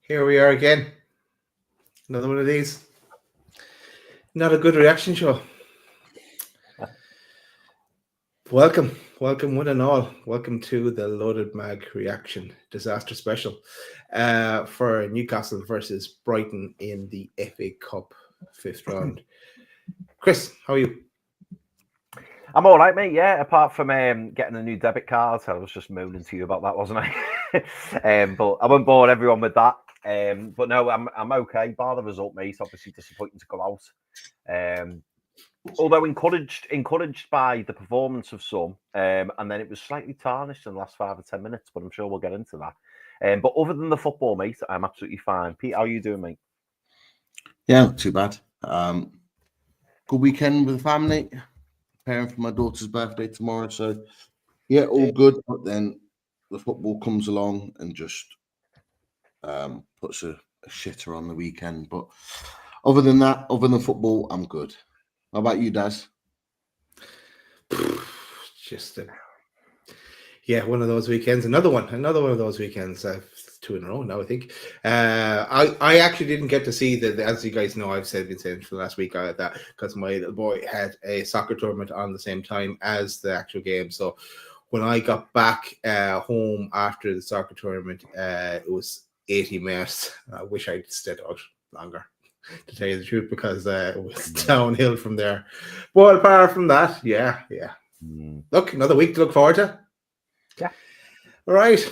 Here we are again. Another one of these. Not a good reaction show. Welcome one and all. Welcome to the Loaded Mag Reaction Disaster Special for Newcastle versus Brighton in the FA Cup 5th round. Chris, how are you? I'm all right, mate. Yeah, apart from getting a new debit card, I was just moaning to you about that, wasn't I? But I won't bore everyone with that. But no, I'm okay. Bar the result, mate. Obviously disappointing to go out. Although encouraged by the performance of some, and then it was slightly tarnished in the last 5 or 10 minutes. But I'm sure we'll get into that. But other than the football, mate, I'm absolutely fine. Pete, how are you doing, mate? Yeah, not too bad. Good weekend with the family. Preparing for my daughter's birthday tomorrow, so yeah, all good. But then the football comes along and just puts a shitter on the weekend. But other than that, other than football, I'm good. How about you, Daz? Just one of those weekends. Another one of those weekends. 2 in a row now, I think. I actually didn't get to see as you guys know, I've been saying for the last week that because my little boy had a soccer tournament on the same time as the actual game. So when I got back home after the soccer tournament, it was 80 minutes. I wish I'd stayed out longer, to tell you the truth, because it was downhill from there. But apart from that, yeah. Look, another week to look forward to. Yeah. All right.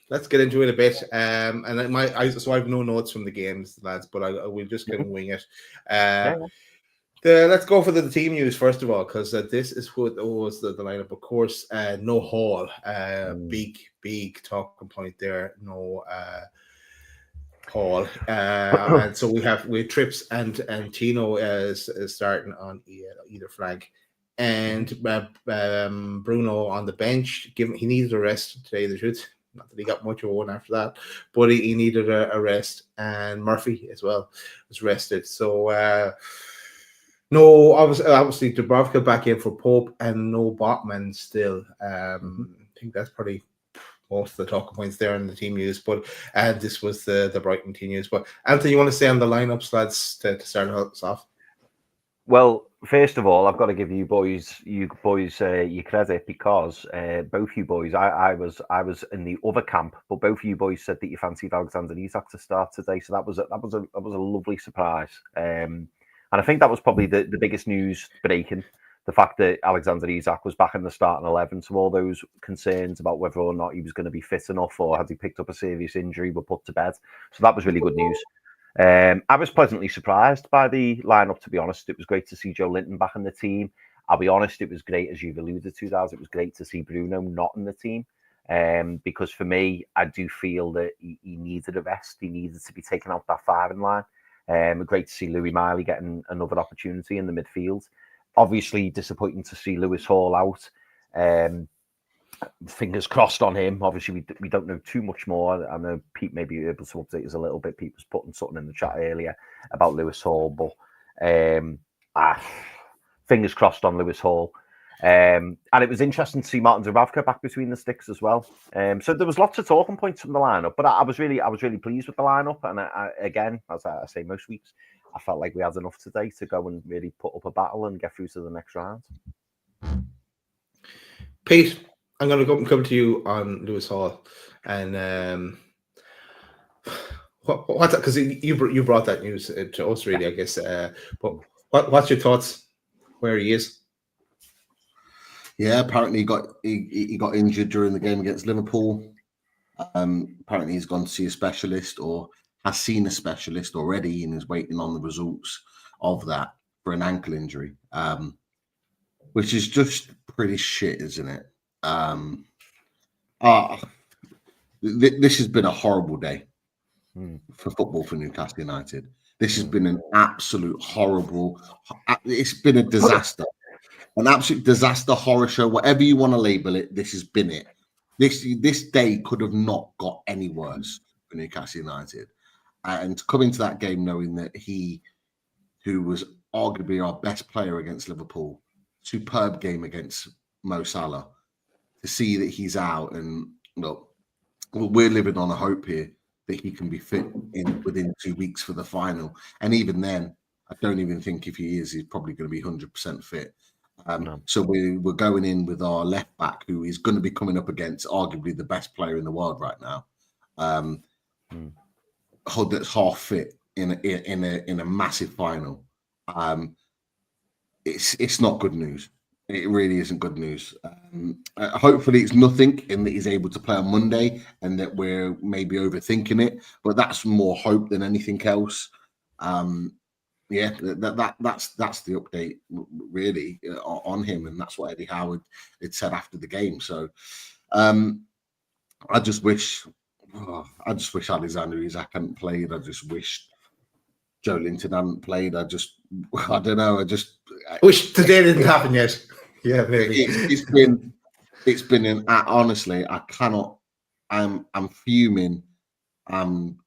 Let's get into it a bit. So I have no notes from the games, lads, but we'll just kind of wing it. Let's go for the team news first of all, because this is what was the lineup. Of course, no Hall. Big talking point there. No Hall. And so we have Trips and Tino is starting on either flank. And Bruno on the bench. He needed a rest today, the truth. Not that he got much of one after that, but he needed a rest, and Murphy as well was rested. So no, obviously Dubravka back in for Pope, and no Botman still. I think that's probably most of the talking points there in the team news. But this was the Brighton team news. But Anthony, you want to say on the lineups, lads, to start us off? Well, first of all, I've got to give you boys your credit, because both you boys, I was in the other camp, but both of you boys said that you fancied Alexander Isak to start today, so that was a lovely surprise. And I think that was probably the biggest news breaking, the fact that Alexander Isak was back in the starting 11. So all those concerns about whether or not he was going to be fit enough or had he picked up a serious injury were put to bed. So that was really good news. I was pleasantly surprised by the lineup, to be honest. It was great to see Joe Linton back in the team. I'll be honest, it was great, as you've alluded to, Daz, it was great to see Bruno not in the team. Because for me, I do feel that he needed a rest. He needed to be taken out that firing line. Great to see Louis Miley getting another opportunity in the midfield. Obviously, disappointing to see Lewis Hall out. Fingers crossed on him. Obviously, we don't know too much more. I know Pete may be able to update us a little bit. Pete was putting something in the chat earlier about Lewis Hall, but fingers crossed on Lewis Hall. And it was interesting to see Martin Dubravka back between the sticks as well. So there was lots of talking points from the lineup, but I was really pleased with the lineup. And again, as I say most weeks, I felt like we had enough today to go and really put up a battle and get through to the next round. Pete, I'm going to come to you on Lewis Hall, and what's that? Because you brought that news to us, really, I guess. But what's your thoughts where he is? Yeah, apparently he got injured during the game against Liverpool. Apparently he's gone to see a specialist, or has seen a specialist already, and is waiting on the results of that for an ankle injury, which is just pretty shit, isn't it? This has been a horrible day for football for Newcastle United. This has been an absolute horrible. It's been a disaster, an absolute disaster, horror show, whatever you want to label it. This has been it. This day could have not got any worse for Newcastle United, and to come into that game knowing that he, who was arguably our best player against Liverpool, superb game against Mo Salah, to see that he's out, and look, we're living on a hope here that he can be fit within 2 weeks for the final. And even then, I don't even think if he is, he's probably going to be 100% fit. No. So we're going in with our left back, who is going to be coming up against arguably the best player in the world right now. That's half fit in a massive final. It's not good news. It really isn't good news. Hopefully it's nothing in that he's able to play on Monday and that we're maybe overthinking it, but that's more hope than anything else. Yeah, that's the update really on him, and that's what Eddie Howe had said after the game. So I just wish Alexander Isak hadn't played. I just wish Joe Linton hadn't played. I don't know. I wish today didn't happen yet. Yeah, maybe. It's been an honestly, I cannot. I'm fuming. I'm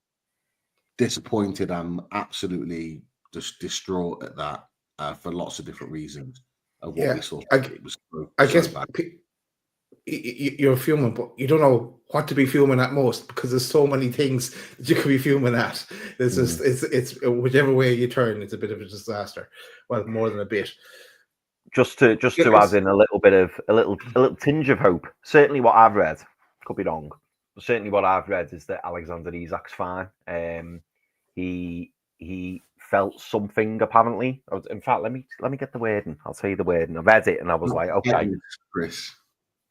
disappointed. I'm absolutely just distraught at that for lots of different reasons. Of what we saw. It was I guess bad. You're fuming, but you don't know what to be fuming at most because there's so many things that you could be fuming at. It's just it's whichever way you turn, it's a bit of a disaster. Well, more than a bit. Just to add in a little tinge of hope. Certainly, what I've read, could be wrong, but certainly what I've read is that Alexander Isak's fine. He felt something apparently. In fact, let me get the wording. I'll tell you the wording. I read it and I was like, okay, Chris.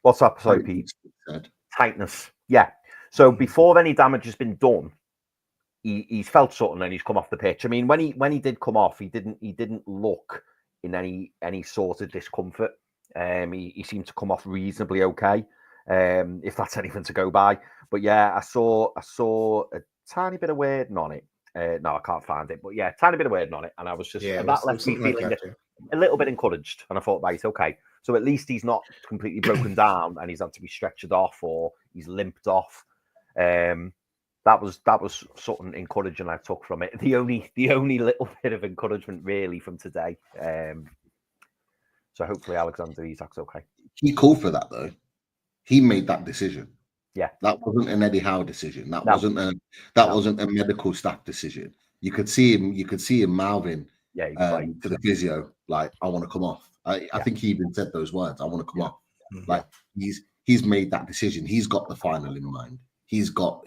What's up? Sorry, Pete. Tightness. Yeah. So before any damage has been done, he's felt something and he's come off the pitch. I mean, when he did come off, he didn't look in any sort of discomfort. He seemed to come off reasonably okay, if that's anything to go by. But yeah, I saw a tiny bit of wording on it. No, I can't find it. But yeah, tiny bit of wording on it, and I was just that left me feeling a little bit encouraged. And I thought, right, okay. So at least he's not completely broken down and he's had to be stretchered off or he's limped off. That was something encouraging I took from it. The only little bit of encouragement really from today. So hopefully Alexander Isak's okay. He called for that though. He made that decision. Yeah, that wasn't an Eddie Howe decision. That wasn't a medical staff decision. You could see him mouthing to the physio like, "I want to come off." I think he even said those words. "I want to come off." Like he's made that decision. He's got the final in mind. He's got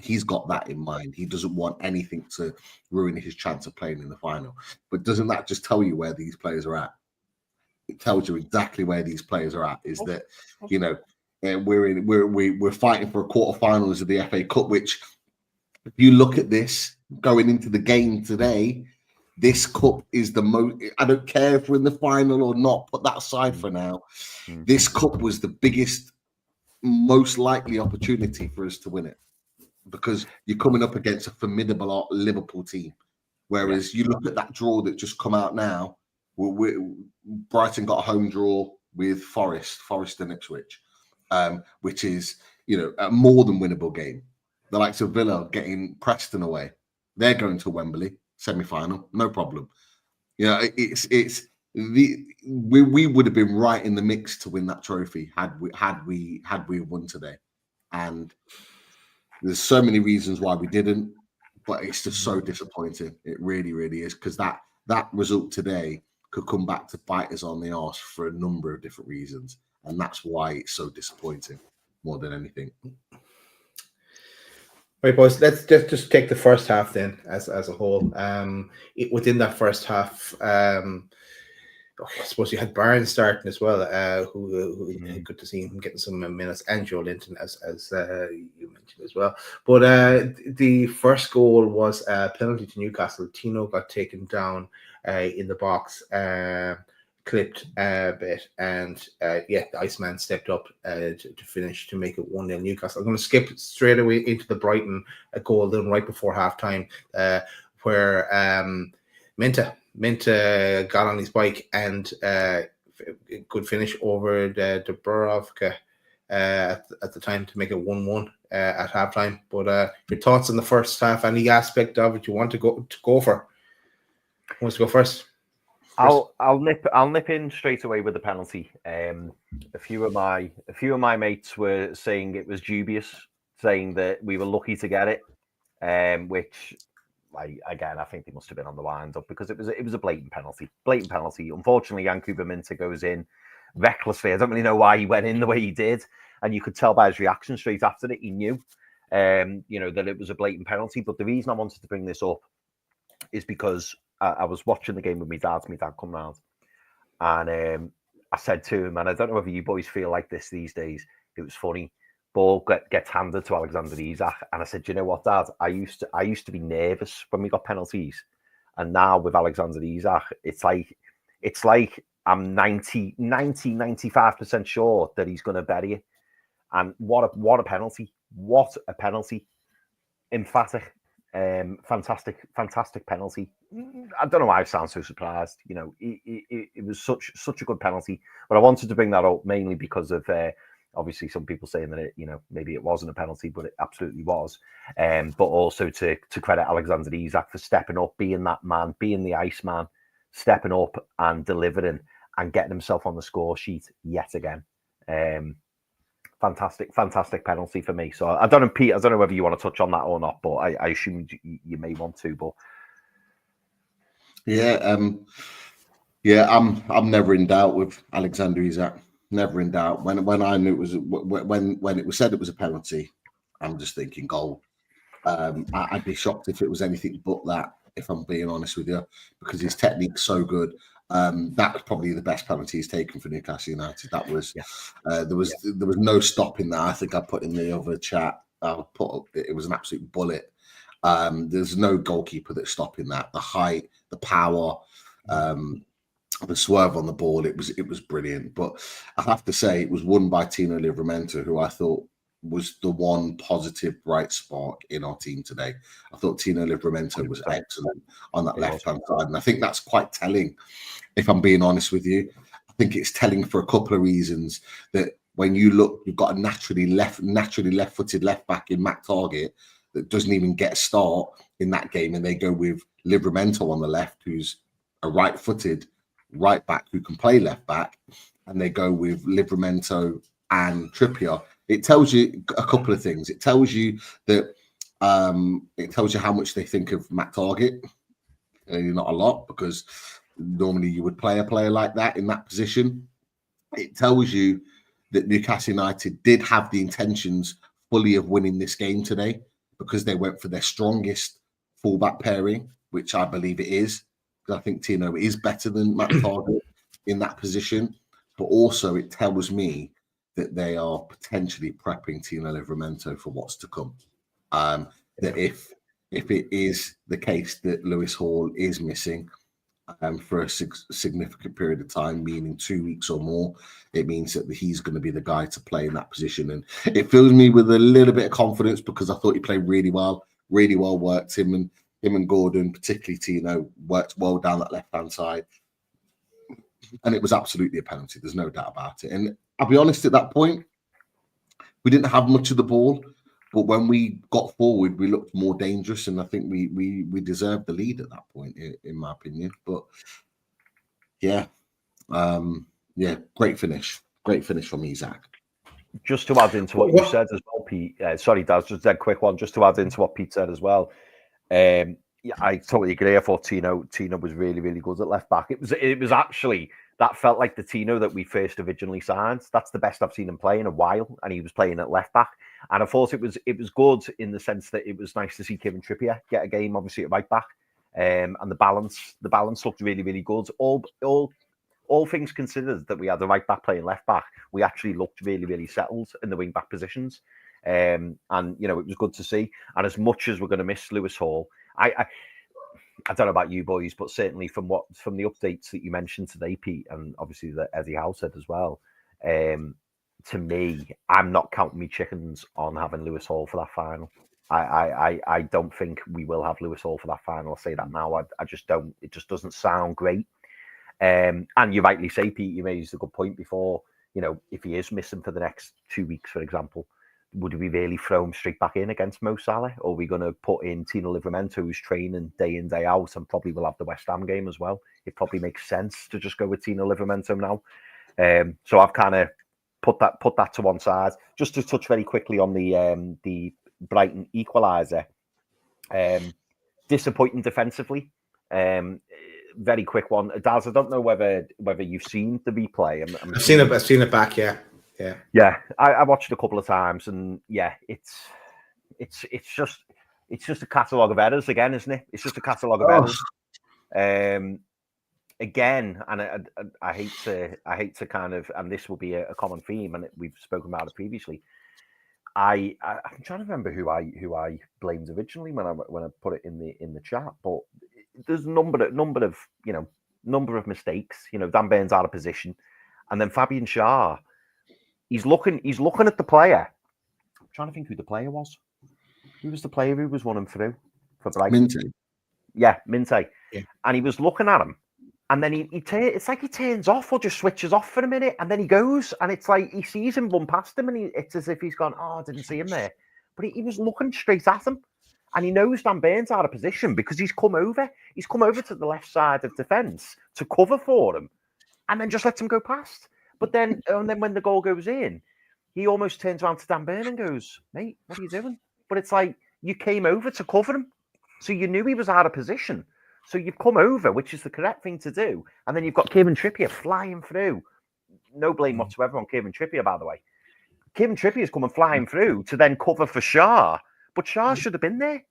that in mind. He doesn't want anything to ruin his chance of playing in the final. But doesn't that just tell you where these players are at? It tells you exactly where these players are at. Is that we're fighting for a quarterfinals of the FA Cup, which if you look at this going into the game today, this cup is the most. I don't care if we're in the final or not. Put that aside for now. This cup was the biggest, most likely opportunity for us to win it because you're coming up against a formidable Liverpool team. Whereas you look at that draw that just come out now, Brighton got a home draw with Forest and Ipswich, which is a more than winnable game. The likes of Villa getting Preston away, they're going to Wembley semi-final, no problem. We would have been right in the mix to win that trophy had we won today, and there's so many reasons why we didn't, but it's just so disappointing. It really, really is, because that result today could come back to bite us on the arse for a number of different reasons, and that's why it's so disappointing more than anything. Right, boys, let's just take the first half then as a whole. Within that first half, I suppose you had Barnes starting as well, who good to see him getting some minutes, and Joe Linton as you mentioned as well. But the first goal was a penalty to Newcastle. Tino got taken down in the box, clipped a bit, and the Iceman stepped up to finish to make it 1-0 Newcastle. I'm going to skip straight away into the Brighton goal then right before halftime, where Minteh got on his bike and good finish over the Dubravka at the time to make it 1-1 at halftime. But your thoughts on the first half? Any aspect of it you want to go for? Who wants to go first? I'll nip in straight away with the penalty. A few of my mates were saying it was dubious, saying that we were lucky to get it. which, again, I think they must have been on the wind up because it was a blatant penalty. Blatant penalty. Unfortunately, Yankuba Minteh goes in recklessly. I don't really know why he went in the way he did, and you could tell by his reaction straight after it, he knew, that it was a blatant penalty. But the reason I wanted to bring this up is because I was watching the game with my dad. My dad come round, and I said to him, and I don't know whether you boys feel like this these days. It was funny. Ball gets handed to Alexander Isak, and I said, "Do you know what, Dad? I used to be nervous when we got penalties, and now with Alexander Isak, it's like I'm 95% sure that he's going to bury it." And what a penalty! What a penalty! Emphatic, fantastic penalty. I don't know why I sound so surprised. It was such a good penalty, but I wanted to bring that up mainly because of. Obviously, some people saying that maybe it wasn't a penalty, but it absolutely was. But also to credit Alexander Isak for stepping up, being that man, being the Iceman, stepping up and delivering and getting himself on the score sheet yet again. Fantastic penalty for me. So I don't know, Pete. I don't know whether you want to touch on that or not, but I assume you may want to. But I'm never in doubt with Alexander Isak. Never in doubt. When I knew it was when it was said it was a penalty, I'm just thinking goal. I'd be shocked if it was anything but that, if I'm being honest with you, because his technique's so good. That was probably the best penalty he's taken for Newcastle United. That was there was no stopping that. I think I put in the other chat. It was an absolute bullet. There's no goalkeeper that's stopping that. The height, the power. The swerve on the ball, it was brilliant. But I have to say, it was won by Tino Livramento, who I thought was the one positive bright spark in our team today. I thought Tino Livramento was excellent on that left-hand side, and I think that's quite telling, if I'm being honest with you. I think it's telling for a couple of reasons. That when you look, you've got a naturally left-footed left-back in Matt Target that doesn't even get a start in that game, and they go with Livramento on the left, who's a right-footed right back who can play left back, and they go with Livramento and Trippier. It tells you a couple of things. It tells you that it tells you how much they think of Matt Target. Not a lot, because normally you would play a player like that in that position. It tells you that Newcastle United did have the intentions fully of winning this game today, because they went for their strongest fullback pairing, which I believe it is. I think Tino is better than Matt Target in that position, but also it tells me that they are potentially prepping Tino Livramento for what's to come. That if it is the case that Lewis Hall is missing for a significant period of time, meaning 2 weeks or more, it means that he's going to be the guy to play in that position. And it fills me with a little bit of confidence, because I thought he played really well worked. Him and Gordon, particularly Tino, worked well down that left-hand side. And it was absolutely a penalty. There's no doubt about it. And I'll be honest, at that point, we didn't have much of the ball. But when we got forward, we looked more dangerous. And I think we deserved the lead at that point, in my opinion. But, great finish. Great finish from Isak. Just to add into what you said as well, Pete. Sorry, Daz, just a quick one. Just to add into what Pete said as well. I totally agree. I thought Tino was really, really good at left back. It was actually, that felt like the Tino that we first originally signed. That's the best I've seen him play in a while, and he was playing at left back. And I thought it was good in the sense that it was nice to see Kieran Trippier get a game, obviously at right back, and the balance looked really, really good. All things considered, that we had the right back playing left back, we actually looked really, really settled in the wing back positions. And it was good to see. And as much as we're going to miss Lewis Hall, I don't know about you boys, but certainly from the updates that you mentioned today, Pete, and obviously that Eddie Howe said as well, to me, I'm not counting me chickens on having Lewis Hall for that final. I don't think we will have Lewis Hall for that final. I'll say that now. I just don't. It just doesn't sound great. And you rightly say, Pete, you raised a good point before. If he is missing for the next 2 weeks, for example, would we really throw him straight back in against Mo Salah? Or are we going to put in Tino Livramento, who's training day in, day out, and probably will have the West Ham game as well? It probably makes sense to just go with Tino Livramento now. So I've kind of put that to one side. Just to touch very quickly on the Brighton equaliser. Disappointing defensively. Very quick one, Daz. I don't know whether you've seen the replay. I've seen it. I've seen it back. Yeah. I watched it a couple of times, and it's just a catalogue of errors again, isn't it? It's just a catalogue of errors. Again, and I hate to kind of, and this will be a common theme, and we've spoken about it previously. I'm trying to remember who I blamed originally when I put it in the chat, but there's a number of mistakes. Dan Burns out of position, and then Fabian Schär, he's looking at the player. I'm trying to think who the player was. Who was the player who was running through for Brighton? Minteh. Yeah, Minteh. Yeah. And he was looking at him, and then it's like he turns off or just switches off for a minute, and then he goes, and it's like he sees him run past him, and it's as if he's gone, I didn't see him there. But he was looking straight at him, and he knows Dan Burns out of position because he's come over. He's come over to the left side of defence to cover for him, and then just lets him go past. But then when the goal goes in, he almost turns around to Dan Burn and goes, mate, what are you doing? But it's like, you came over to cover him. So you knew he was out of position. So you've come over, which is the correct thing to do. And then you've got Kieran Trippier flying through. No blame whatsoever on Kieran Trippier, by the way. Kieran Trippier's coming flying through to then cover for Schär. But Schär should have been there.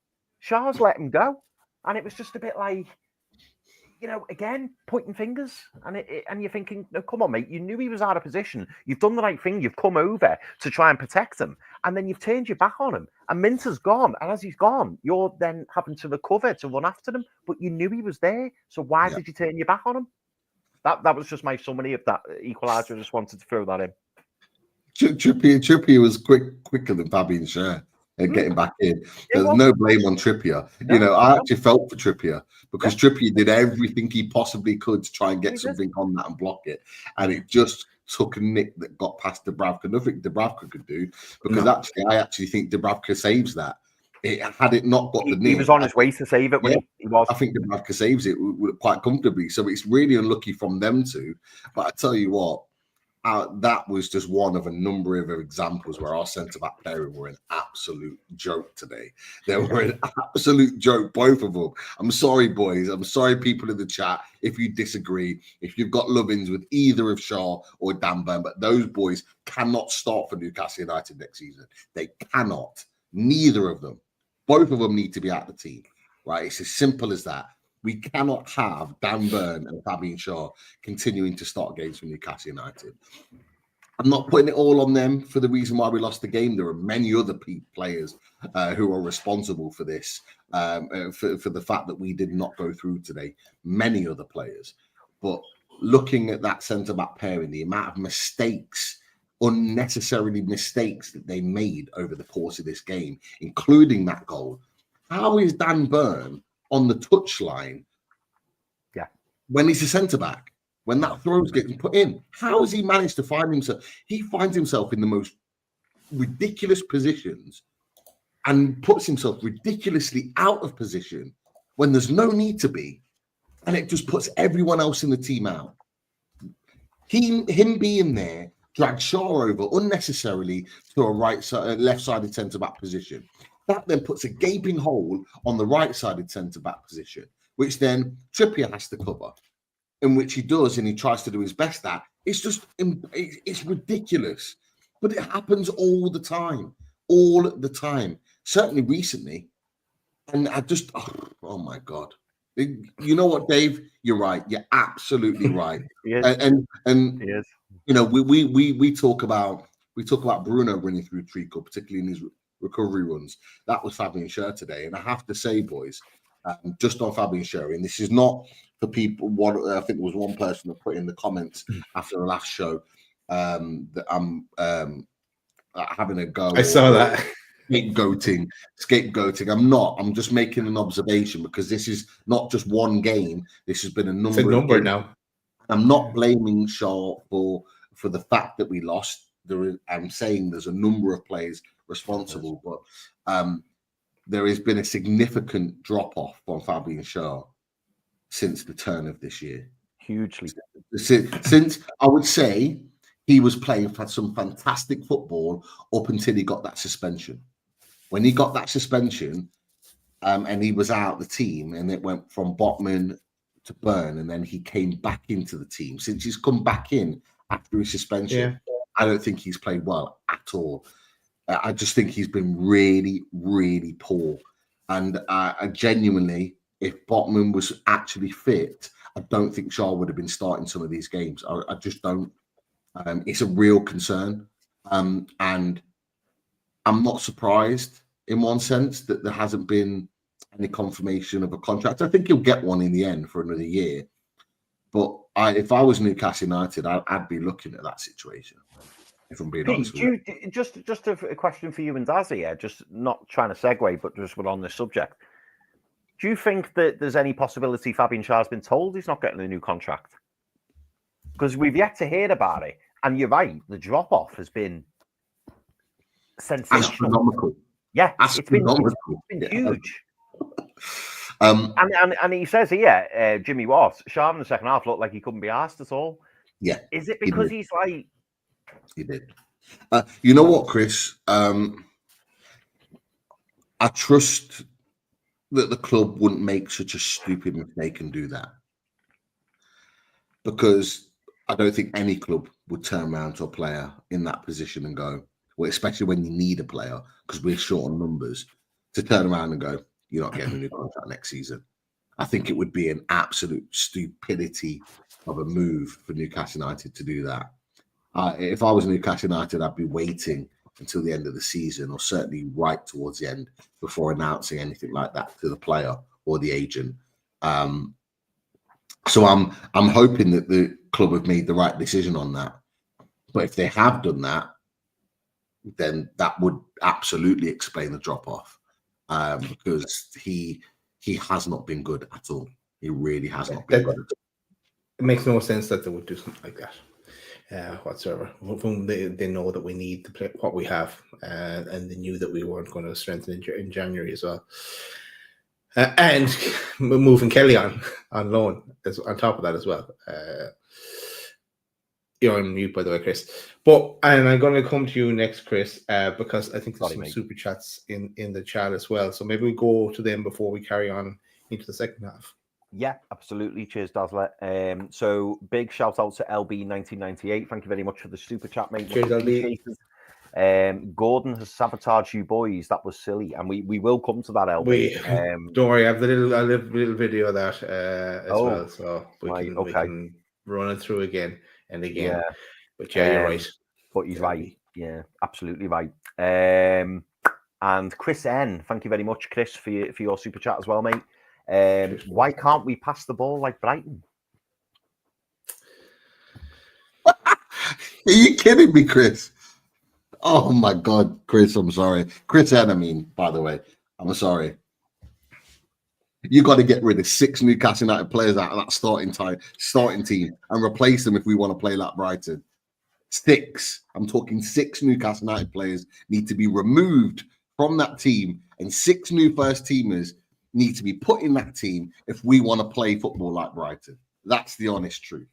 Schär's let him go. And it was just a bit like, again, pointing fingers. And you're thinking, no, come on, mate. You knew he was out of position. You've done the right thing. You've come over to try and protect him. And then you've turned your back on him. And Minteh's gone. And as he's gone, you're then having to recover to run after him. But you knew he was there. So why did you turn your back on him? That was just my summary of that equaliser. I just wanted to throw that in. Trippier was quicker than Fabian Schär. Getting back in. There's no blame on Trippier. I actually felt for Trippier because Trippier did everything he possibly could to try and get something on that and block it. And it just took a nick that got past Dubravka. Nothing Dubravka could do because I actually think Dubravka saves that. Had it not got the nick. He was on his way to save it. He was. I think Dubravka saves it quite comfortably. So it's really unlucky from them two. But I tell you what, that was just one of a number of examples where our centre-back pairing were an absolute joke today. They were an absolute joke, both of them. I'm sorry, boys. I'm sorry, people in the chat, if you disagree, if you've got love-ins with either of Schär or Dan Burn, but those boys cannot start for Newcastle United next season. They cannot. Neither of them. Both of them need to be out of the team, right? It's as simple as that. We cannot have Dan Burn and Fabian Schär continuing to start games for Newcastle United. I'm not putting it all on them for the reason why we lost the game. There are many other players who are responsible for this, for the fact that we did not go through today. Many other players. But looking at that centre-back pairing, the amount of mistakes, unnecessarily mistakes that they made over the course of this game, including that goal. How is Dan Burn on the touchline when he's a centre-back, when that throw gets put in? How has he managed to find himself? He finds himself in the most ridiculous positions and puts himself ridiculously out of position when there's no need to be, and it just puts everyone else in the team out. Him being there drags Schär over unnecessarily to a left-sided centre-back position. That then puts a gaping hole on the right-sided centre-back position, which then Trippier has to cover, in which he does, and he tries to do his best at. It's ridiculous, but it happens all the time, certainly recently. And I just, oh my God. You know what, Dave? You're right. You're absolutely right. And yes. We talk about Bruno running through treacle, particularly in his recovery runs. That was Fabian Schär today, and I have to say, boys, just on Fabian Schär, and this is not for people. I think there was one person that put in the comments after the last show that I'm having a go. I saw that. Scapegoating. I'm not. I'm just making an observation because this is not just one game. This has been a number. It's a number now. I'm not blaming Schär for the fact that we lost. I'm saying there's a number of players responsible, but there has been a significant drop-off from Fabian Schär since the turn of this year. Hugely. Since I would say he was playing for some fantastic football up until he got that suspension. When he got that suspension, and he was out the team, and it went from Botman to Burn, and then he came back into the team. Since he's come back in after his suspension, I don't think he's played well at all. I just think he's been really, really poor. And I genuinely, if Botman was actually fit, I don't think Shaw would have been starting some of these games. I just don't. It's a real concern. And I'm not surprised in one sense that there hasn't been any confirmation of a contract. I think he'll get one in the end for another year. But if I was Newcastle United, I'd be looking at that situation. If I'm being honest with you. Just a question for you and Dazzy here, just not trying to segue, but just we're on this subject. Do you think that there's any possibility Fabian Schär's been told he's not getting a new contract? Because we've yet to hear about it. And you're right, the drop-off has been sensational. Astronomical. Yeah, it's been huge. And he says here, Jimmy Watt, Schär in the second half looked like he couldn't be asked at all. Yeah. Is it because he's like... He did. You know what, Chris? I trust that the club wouldn't make such a stupid mistake and do that. Because I don't think any club would turn around to a player in that position and go, well, especially when you need a player, because we're short on numbers, to turn around and go, you're not getting a new contract next season. I think it would be an absolute stupidity of a move for Newcastle United to do that. If I was Newcastle United, I'd be waiting until the end of the season, or certainly right towards the end, before announcing anything like that to the player or the agent. So I'm hoping that the club have made the right decision on that. But if they have done that, then that would absolutely explain the drop off, because he has not been good at all. He really has not been good. It makes no sense that they would do something like that. Whatsoever. They know that we need to play what we have, and they knew that we weren't going to strengthen in January as well. And moving Kelly on loan on top of that as well. You're on mute, by the way, Chris. And I'm going to come to you next, Chris, because I think there's some super chats in the chat as well. So maybe we go to them before we carry on into the second half. Yeah, absolutely. Cheers, Dazzler. So big shout out to LB1998. Thank you very much for the super chat, mate. Cheers, LB. Gordon has sabotaged you boys. That was silly, and we will come to that, LB. Don't worry, I have a little video of that as well, so we can run it through again and again. Yeah. But yeah, you're right. But he's right. Yeah, absolutely right. And Chris N, thank you very much, Chris, for your super chat as well, mate. Why can't we pass the ball like Brighton? Are you kidding me, Chris? Oh my God, Chris, I'm sorry. Chris N, I mean, by the way, I'm sorry. You got to get rid of 6 Newcastle United players out of that starting team and replace them if we want to play like Brighton. 6. I'm talking 6 Newcastle United players need to be removed from that team, and 6 new first teamers need to be put in that team if we want to play football like Brighton. That's the honest truth.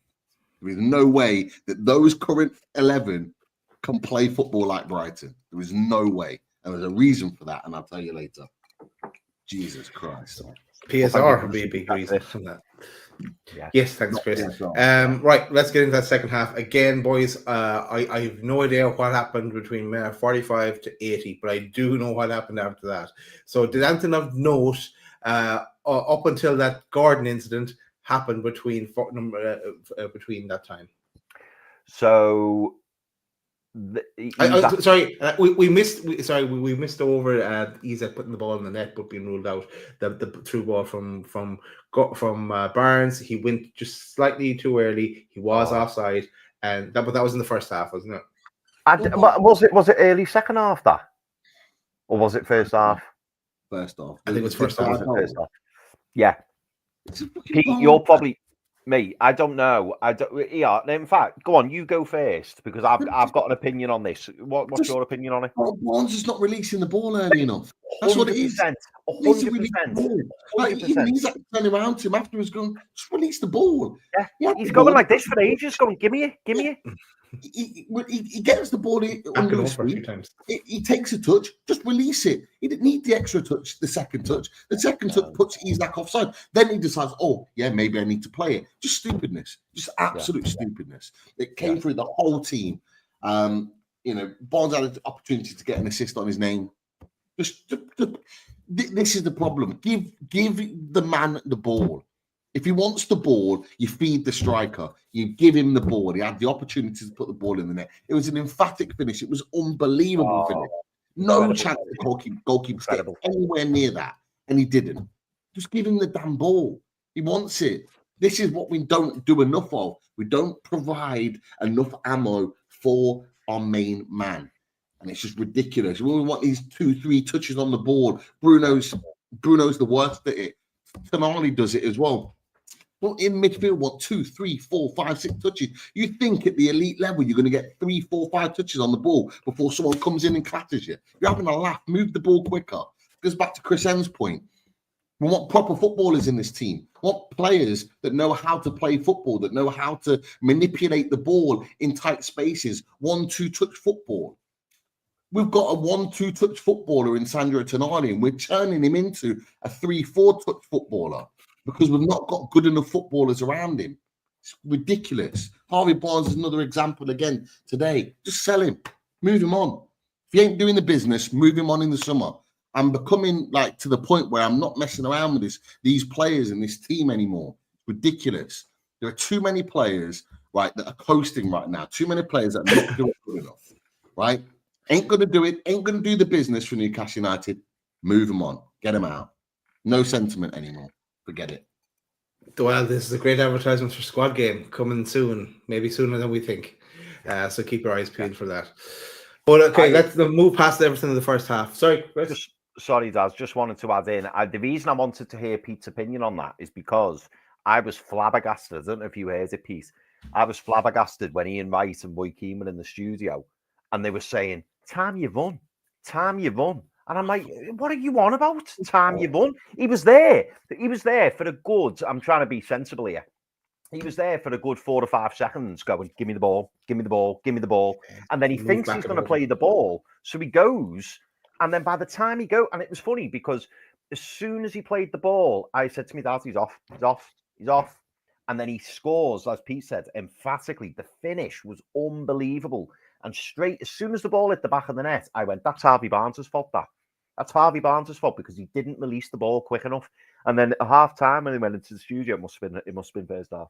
There is no way that those current 11 can play football like Brighton. There is no way. And there's a reason for that, and I'll tell you later. Jesus Christ. PSR would be a big reason for that. Yeah. Yes, thanks, Chris. Right, let's get into that second half. Again, boys, I have no idea what happened between 45 to 80, but I do know what happened after that. So did anything of note up until that Gordon incident happened between that time? So we missed over Isak putting the ball in the net but being ruled out. The through ball from Barnes, he went just slightly too early. He was offside, and that was in the first half, wasn't it? Was it early second half that, or was it first half? First half. I think it was first half. Yeah. Pete, you're probably me. I don't know. Yeah. In fact, go on. You go first because I've got an opinion on this. What's your opinion on it? Barnes is not releasing the ball early enough. That's what it is. 100%. Like, even he's like turning around to him afterwards, going, "Just release the ball." Yeah, he's going like this for ages, going, "Give me it." He gets the ball under his feet. He takes a touch, just release it. He didn't need the extra touch, the second touch. The second touch puts Isak offside. Then he decides, oh, yeah, maybe I need to play it. Just stupidness. Just absolute stupidness. It came through the whole team. Barnes had an opportunity to get an assist on his name. This is the problem. Give the man the ball. If he wants the ball, you feed the striker. You give him the ball. He had the opportunity to put the ball in the net. It was an emphatic finish. It was unbelievable finish. No chance the goalkeeper get anywhere near that. And he didn't. Just give him the damn ball. He wants it. This is what we don't do enough of. We don't provide enough ammo for our main man. And it's just ridiculous. We want these 2-3 touches on the ball. Bruno's the worst at it. Tonali does it as well. Well, in midfield, want 2, 3, 4, 5, 6 touches. You think at the elite level you're going to get 3, 4, 5 touches on the ball before someone comes in and clatters you. You're having a laugh. Move the ball quicker. Goes back to Chris N's point. We want proper footballers in this team. We want players that know how to play football, that know how to manipulate the ball in tight spaces. 1-2 touch football. We've got a 1-2 touch footballer in Sandro Tonali, and we're turning him into a 3-4 touch footballer because we've not got good enough footballers around him. It's ridiculous. Harvey Barnes is another example again today. Just sell him. Move him on. If he ain't doing the business, move him on in the summer. I'm becoming like to the point where I'm not messing around with these players and this team anymore. It's ridiculous. There are too many players, right, that are coasting right now. Too many players that are not doing good enough, right? Ain't going to do it. Ain't going to do the business for Newcastle United. Move them on. Get them out. No sentiment anymore. Forget it. Well, this is a great advertisement for Squad Game coming soon. Maybe sooner than we think. So keep your eyes peeled for that. But okay, let's move past everything in the first half. Sorry, Chris. Sorry, Daz. Just wanted to add in. The reason I wanted to hear Pete's opinion on that is because I was flabbergasted. I don't know if you heard it, Pete. I was flabbergasted when Ian Wright and Boy Keeman in the studio and they were saying, "Time you've won. Time you've won." And I'm like, what are you on about? Time you've won. He was there. He was there for a good, I'm trying to be sensible here. He was there for a good 4 or 5 seconds going, "Give me the ball, give me the ball, give me the ball." And then he thinks he's going to play the ball. So he goes. And then by the time he goes, and it was funny because as soon as he played the ball, I said to me, "Dad, he's off. He's off. He's off." And then he scores, as Pete said, emphatically. The finish was unbelievable. And straight, as soon as the ball hit the back of the net, I went, "That's Harvey Barnes' fault, that. That's Harvey Barnes' fault because he didn't release the ball quick enough." And then at half time when they went into the studio, it must have been first half.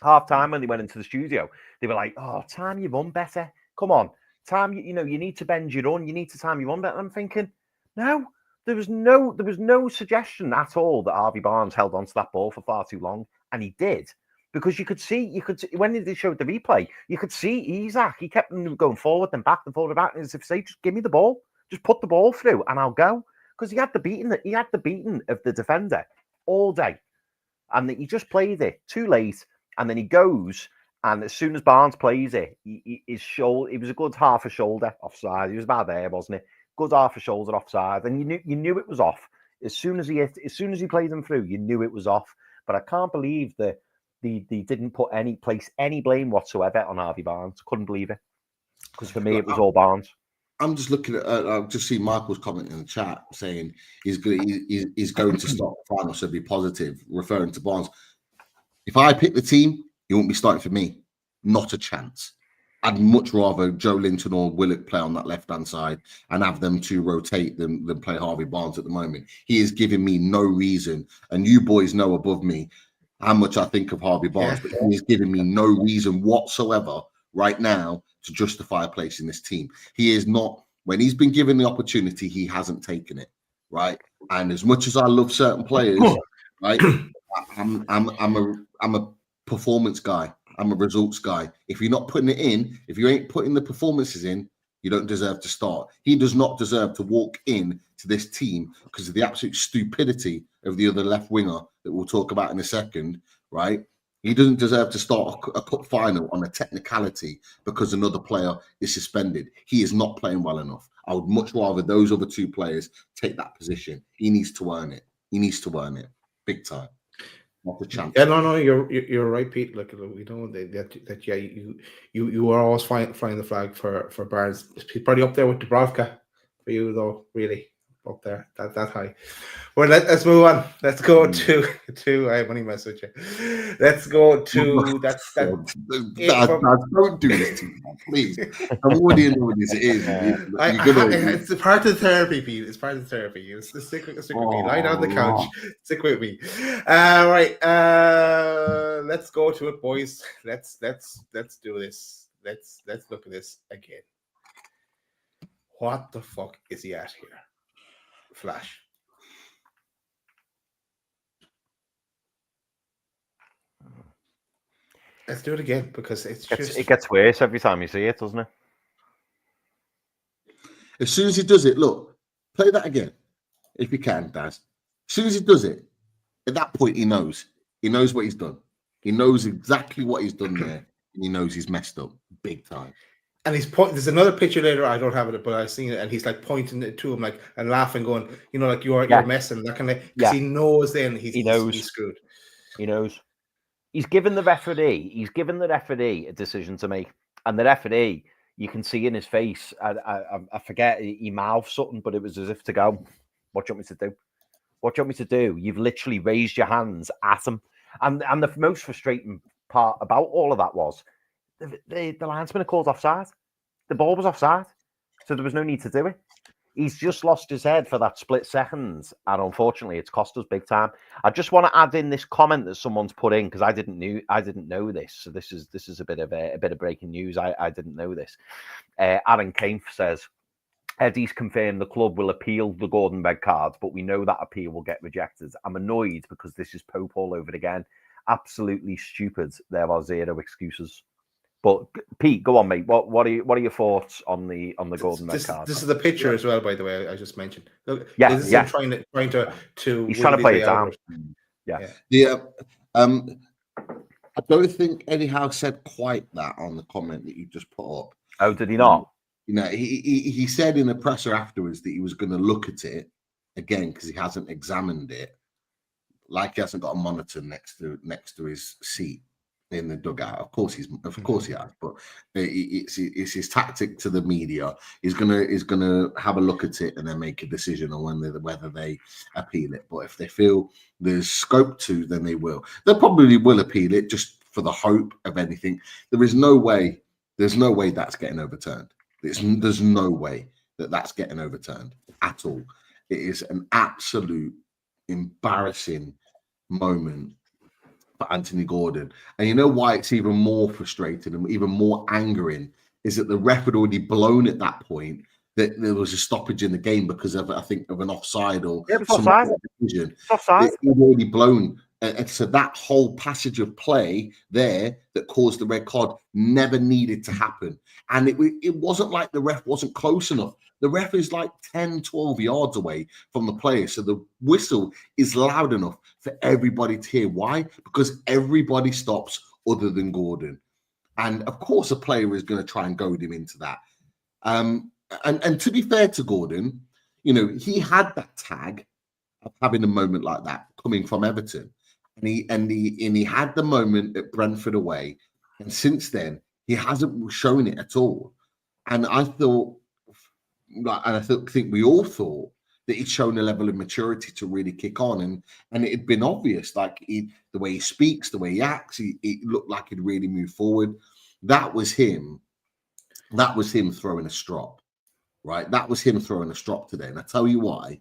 Half time when they went into the studio, they were like, "Oh, time you run better. Come on. Time, you need to bend your run. You need to time you run better." And I'm thinking, no, there was no suggestion at all that Harvey Barnes held onto that ball for far too long. And he did. Because you could see when they showed the replay, you could see Isak. He kept going forward and back and forward and back, as if to say, "Just give me the ball, just put the ball through, and I'll go." Because he had the beating of the defender all day, and he just played it too late. And then he goes, and as soon as Barnes plays it, his shoulder, it was a good half a shoulder offside. He was about there, wasn't it? Good half a shoulder offside, and you knew it was off as soon as he played them through. You knew it was off. But I can't believe that. They didn't place any blame whatsoever on Harvey Barnes. Couldn't believe it. Because for me, it was all Barnes. I'm just looking at. I've just seen Michael's comment in the chat saying he's going to start the final, so be positive, referring to Barnes. If I pick the team, he won't be starting for me. Not a chance. I'd much rather Joe Linton or Willock play on that left-hand side and have them to rotate than play Harvey Barnes at the moment. He is giving me no reason, and you boys know above me how much I think of Harvey Barnes, but he's giving me no reason whatsoever right now to justify a place in this team. He is not, when he's been given the opportunity, he hasn't taken it, right? And as much as I love certain players, right, I'm a performance guy. I'm a results guy. If you're not putting it in, if you ain't putting the performances in, you don't deserve to start. He does not deserve to walk in to this team because of the absolute stupidity of the other left winger that we'll talk about in a second, right? He doesn't deserve to start a cup final on a technicality because another player is suspended. He is not playing well enough. I would much rather those other two players take that position. He needs to earn it. He needs to earn it big time. Not a chance. Yeah, no, you're right, Pete. Look, we know that yeah, you are always flying the flag for Barnes. He's probably up there with Dubravka for you, though. Really up there, that high. Well, let's move on. Let's go to I have money message. Let's go to that. Don't do this to me, please. I'm already know what this is. It's part of the therapy, Pete. It's part of the therapy. Stick with me. Lie down on the couch. Stick with me. Right. Let's go to it, boys. Let's do this. Let's look at this again. What the fuck is he at here? Flash. Let's do it again because it gets worse every time you see it, doesn't it? As soon as he does it, look, play that again if you can, Daz. As soon as he does it, at that point he knows what he's done. He knows exactly what he's done there, and he knows he's messed up big time. And he's there's another picture later. I don't have it, but I've seen it, and he's like pointing it to him, like and laughing, going, you know, like you're messing that kind of. Because he knows then he's screwed. He knows. He's given the referee a decision to make, and the referee, you can see in his face. I forget he mouthed something, but it was as if to go, "What do you want me to do? What do you want me to do? You've literally raised your hands at him." And the most frustrating part about all of that was the linesman had called offside. The ball was offside, so there was no need to do it. He's just lost his head for that split second, and unfortunately, it's cost us big time. I just want to add in this comment that someone's put in because I didn't know this. So this is a bit of breaking news. I didn't know this. Aaron Kane says Eddie's confirmed the club will appeal the Gordon red card, but we know that appeal will get rejected. I'm annoyed because this is Pope all over again. Absolutely stupid. There are zero excuses. But Pete, go on, mate. What are your thoughts on the Gordon red card? This is the picture as well, by the way. I just mentioned. Look, yeah. Trying to he's trying to play it down. Yeah. I don't think Eddie Howe said quite that on the comment that you just put up. Oh, did he not? You know, he said in the presser afterwards that he was going to look at it again because he hasn't examined it, like he hasn't got a monitor next to his seat in the dugout. Of course he has, but it's his tactic to the media. He's gonna have a look at it and then make a decision on whether they appeal it. But if they feel there's scope to, then they will. They probably will appeal it just for the hope of anything. There's no way that's getting overturned. There's no way that's getting overturned at all. It is an absolute embarrassing moment for Anthony Gordon. And you know why it's even more frustrating and even more angering is that the ref had already blown at that point that there was a stoppage in the game because of, I think, of an offside or some decision. It had already blown. And so that whole passage of play there that caused the red card never needed to happen. And it wasn't like the ref wasn't close enough. The ref is like 10, 12 yards away from the player. So the whistle is loud enough for everybody to hear. Why? Because everybody stops other than Gordon. And of course, a player is going to try and goad him into that. And to be fair to Gordon, you know, he had that tag of having a moment like that coming from Everton. And he had the moment at Brentford away. And since then, he hasn't shown it at all. And I thought, and I think we all thought that he'd shown a level of maturity to really kick on, and it had been obvious, like the way he speaks, the way he acts, it looked like he'd really moved forward. That was him throwing a strop, right? That was him throwing a strop today, and I tell you why,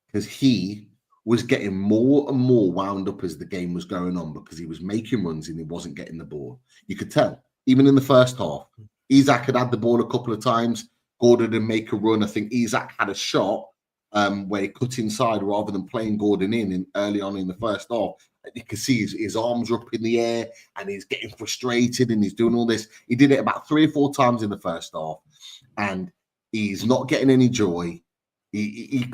because he was getting more and more wound up as the game was going on because he was making runs and he wasn't getting the ball. You could tell, even in the first half, Isak had the ball a couple of times. Gordon didn't make a run. I think Isak had a shot where he cut inside rather than playing Gordon in early on in the first half. You can see his arms are up in the air and he's getting frustrated and he's doing all this. He did it about 3 or 4 times in the first half and he's not getting any joy. He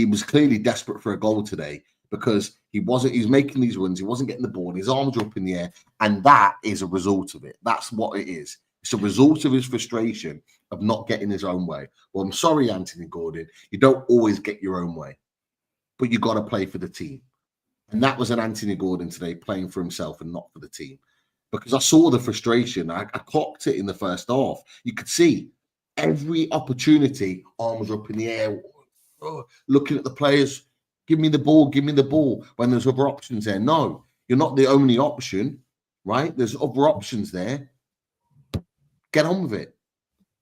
was clearly desperate for a goal today because he's making these runs. He wasn't getting the ball. His arms are up in the air. And that is a result of it. That's what it is. It's a result of his frustration of not getting his own way. Well, I'm sorry, Anthony Gordon, you don't always get your own way, but you got to play for the team. And that was an Anthony Gordon today playing for himself and not for the team. Because I saw the frustration. I clocked it in the first half. You could see every opportunity, arms up in the air, looking at the players, give me the ball, when there's other options there. No, you're not the only option, right? There's other options there. Get on with it.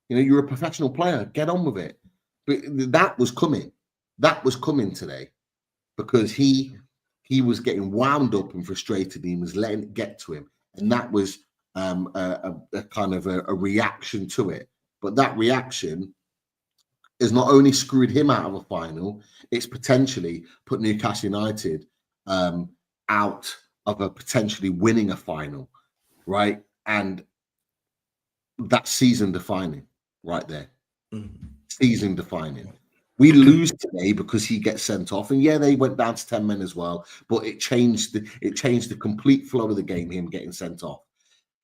You know, you're a professional player. Get on with it. But that was coming. That was coming today because he was getting wound up and frustrated. He was letting it get to him. And that was a kind of a reaction to it. But that reaction has not only screwed him out of a final, it's potentially put Newcastle United out of a potentially winning a final, right? And that's season defining right there. Season defining. We lose today because he gets sent off, and yeah, they went down to 10 men as well. But it changed the complete flow of the game. Him getting sent off,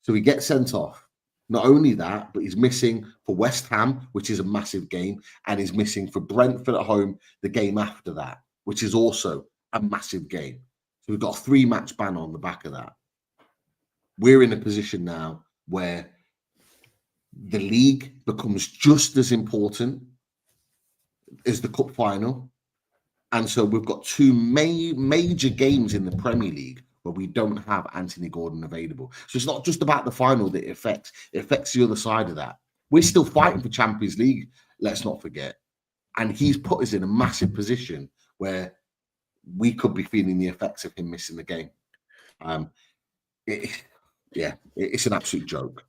so he gets sent off. Not only that, but he's missing for West Ham, which is a massive game, and he's missing for Brentford at home the game after that, which is also a massive game. So we've got a 3-match ban on the back of that. We're in a position now where the league becomes just as important as the cup final, and so we've got two major games in the Premier League where we don't have Anthony Gordon available. So it's not just about the final that it affects the other side of that. We're still fighting for Champions League, let's not forget, and he's put us in a massive position where we could be feeling the effects of him missing the game. It's an absolute joke.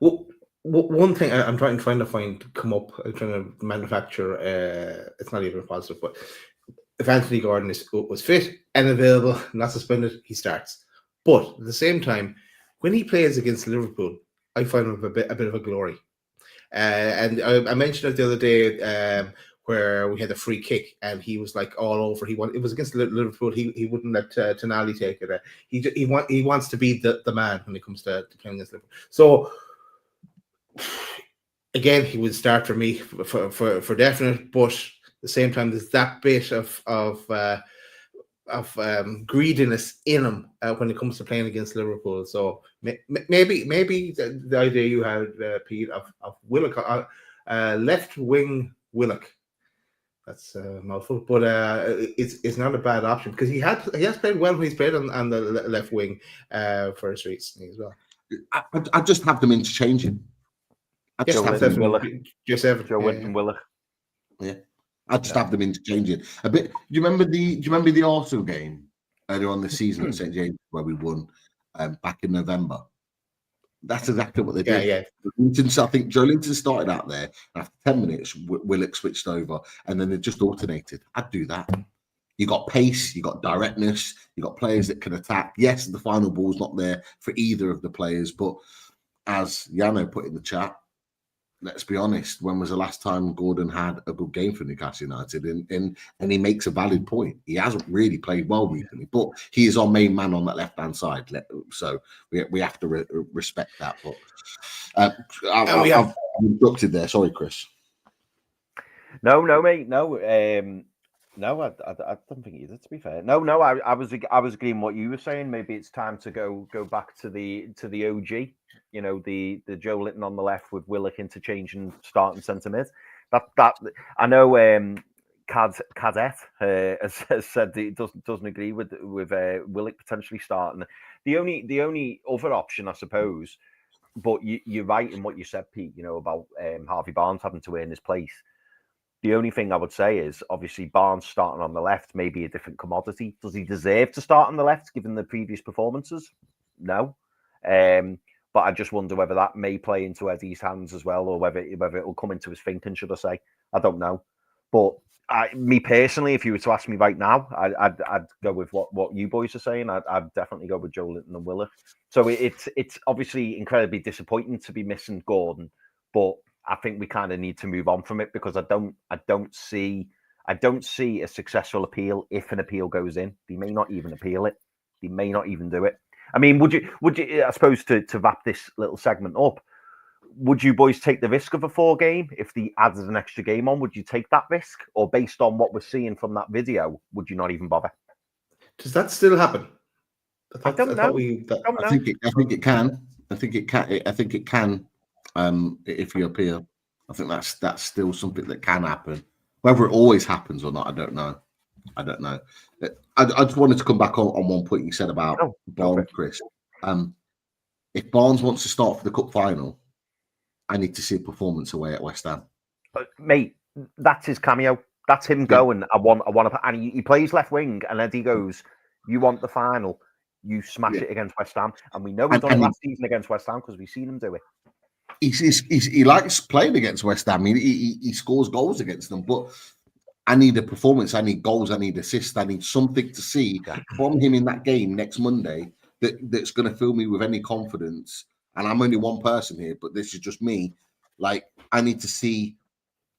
Well, one thing I'm trying to come up, I'm trying to manufacture. It's not even positive, but if Anthony Gordon was fit and available, not suspended, he starts. But at the same time, when he plays against Liverpool, I find him a bit of a glory. And I mentioned it the other day where we had a free kick and he was like all over. It was against Liverpool. He wouldn't let Tonali take it. He wants to be the man when it comes to playing against Liverpool. So again, he would start for me for definite, but at the same time, there's that bit of greediness in him when it comes to playing against Liverpool. So maybe the idea you had, Pete, of Willock, left wing Willock. That's a mouthful, but it's not a bad option because he has played well when he's played on the left wing for us recently as well. I just have them interchanging. Joe Winton Willock. Yeah, I just have them interchanging a bit. Do you remember the Arsenal game earlier on this season at St James where we won back in November? That's exactly what they did. Yeah. I think Joe Linton started out there. After 10 minutes, Willock switched over, and then they just alternated. I'd do that. You got pace, you got directness, you got players that can attack. Yes, the final ball's not there for either of the players, but as Yano put in the chat, let's be honest, when was the last time Gordon had a good game for Newcastle United? And he makes a valid point. He hasn't really played well recently, but he is our main man on that left-hand side. So we have to respect that. But I've interrupted there. Sorry, Chris. No, mate. No. No, I don't think you did, to be fair. No, I was agreeing what you were saying. Maybe it's time to go back to the OG. You know, the Joe Linton on the left with Willock interchanging starting centre mid. That I know. Cadet has said that he doesn't agree with Willock potentially starting. The only other option, I suppose, but you're right in what you said, Pete. You know about Harvey Barnes having to earn his place. The only thing I would say is, obviously, Barnes starting on the left may be a different commodity. Does he deserve to start on the left, given the previous performances? No. But I just wonder whether that may play into Eddie's hands as well, or whether it will come into his thinking, should I say. I don't know. But me personally, if you were to ask me right now, I'd go with what you boys are saying. I'd definitely go with Joe Linton and Willock. So it's obviously incredibly disappointing to be missing Gordon, but I think we kind of need to move on from it because I don't see a successful appeal if an appeal goes in. They may not even appeal it. They may not even do it. I mean, would you? I suppose to wrap this little segment up, would you boys take the risk of a 4 game if they added an extra game on? Would you take that risk, or based on what we're seeing from that video, would you not even bother? Does that still happen? I don't know. I think it can. I think it can. If you appeal, I think that's still something that can happen. Whether it always happens or not, I don't know. I just wanted to come back on one point you said about Barnes, Chris. If Barnes wants to start for the cup final, I need to see a performance away at West Ham. Mate, that's his cameo. That's him going. I want to, and he plays left wing, and then he goes, "You want the final? You smash it against West Ham." And we know he's done it last season against West Ham because we've seen him do it. He likes playing against West Ham. He scores goals against them, but I need a performance. I need goals. I need assists. I need something to see from him in that game next Monday that's going to fill me with any confidence. And I'm only one person here, but this is just me. Like, I need to see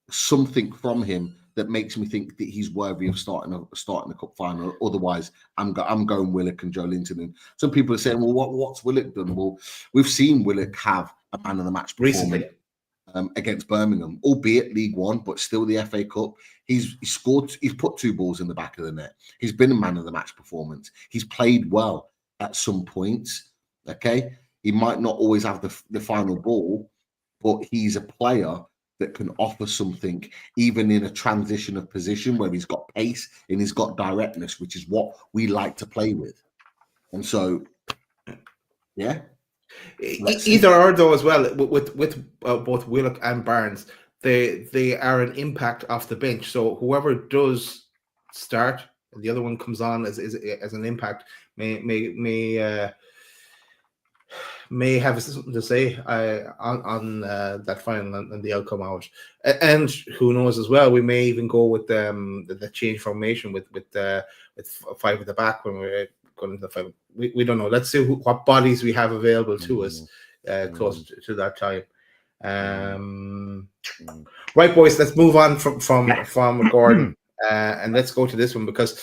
something from him that makes me think that he's worthy of starting the cup final. Otherwise, I'm going Willock and Joe Linton. And some people are saying, well, what's Willock done? Well, we've seen Willock have a man of the match performance against Birmingham, albeit League One, but still the FA Cup. He's put 2 balls in the back of the net. He's been a man of the match performance. He's played well at some points. Okay, he might not always have the final ball, but he's a player that can offer something, even in a transition of position where he's got pace and he's got directness, which is what we like to play with. And so, yeah. Either or though as well with both Willock and Barnes, they are an impact off the bench. So whoever does start and the other one comes on as an impact may have something to say on that final and the outcome of it. And who knows as well, we may even go with the change formation with 5 at the back when we're going into the 5. We don't know. Let's see what bodies we have available to us close to that time. Right, boys, let's move on from Gordon and let's go to this one because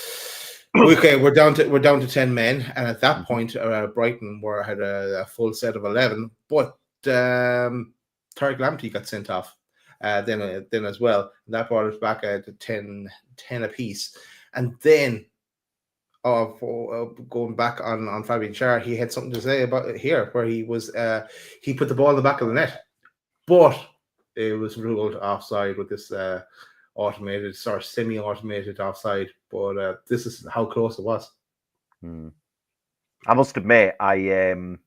we're down to 10 men, and at that point, Brighton had a full set of 11, but Tariq Lamptey got sent off then as well, and that brought us back to 10 apiece, and then going back on Fabian Schär, he had something to say about it here, where he put the ball in the back of the net, but it was ruled offside with this automated, sort of semi-automated offside, but this is how close it was. I must admit, I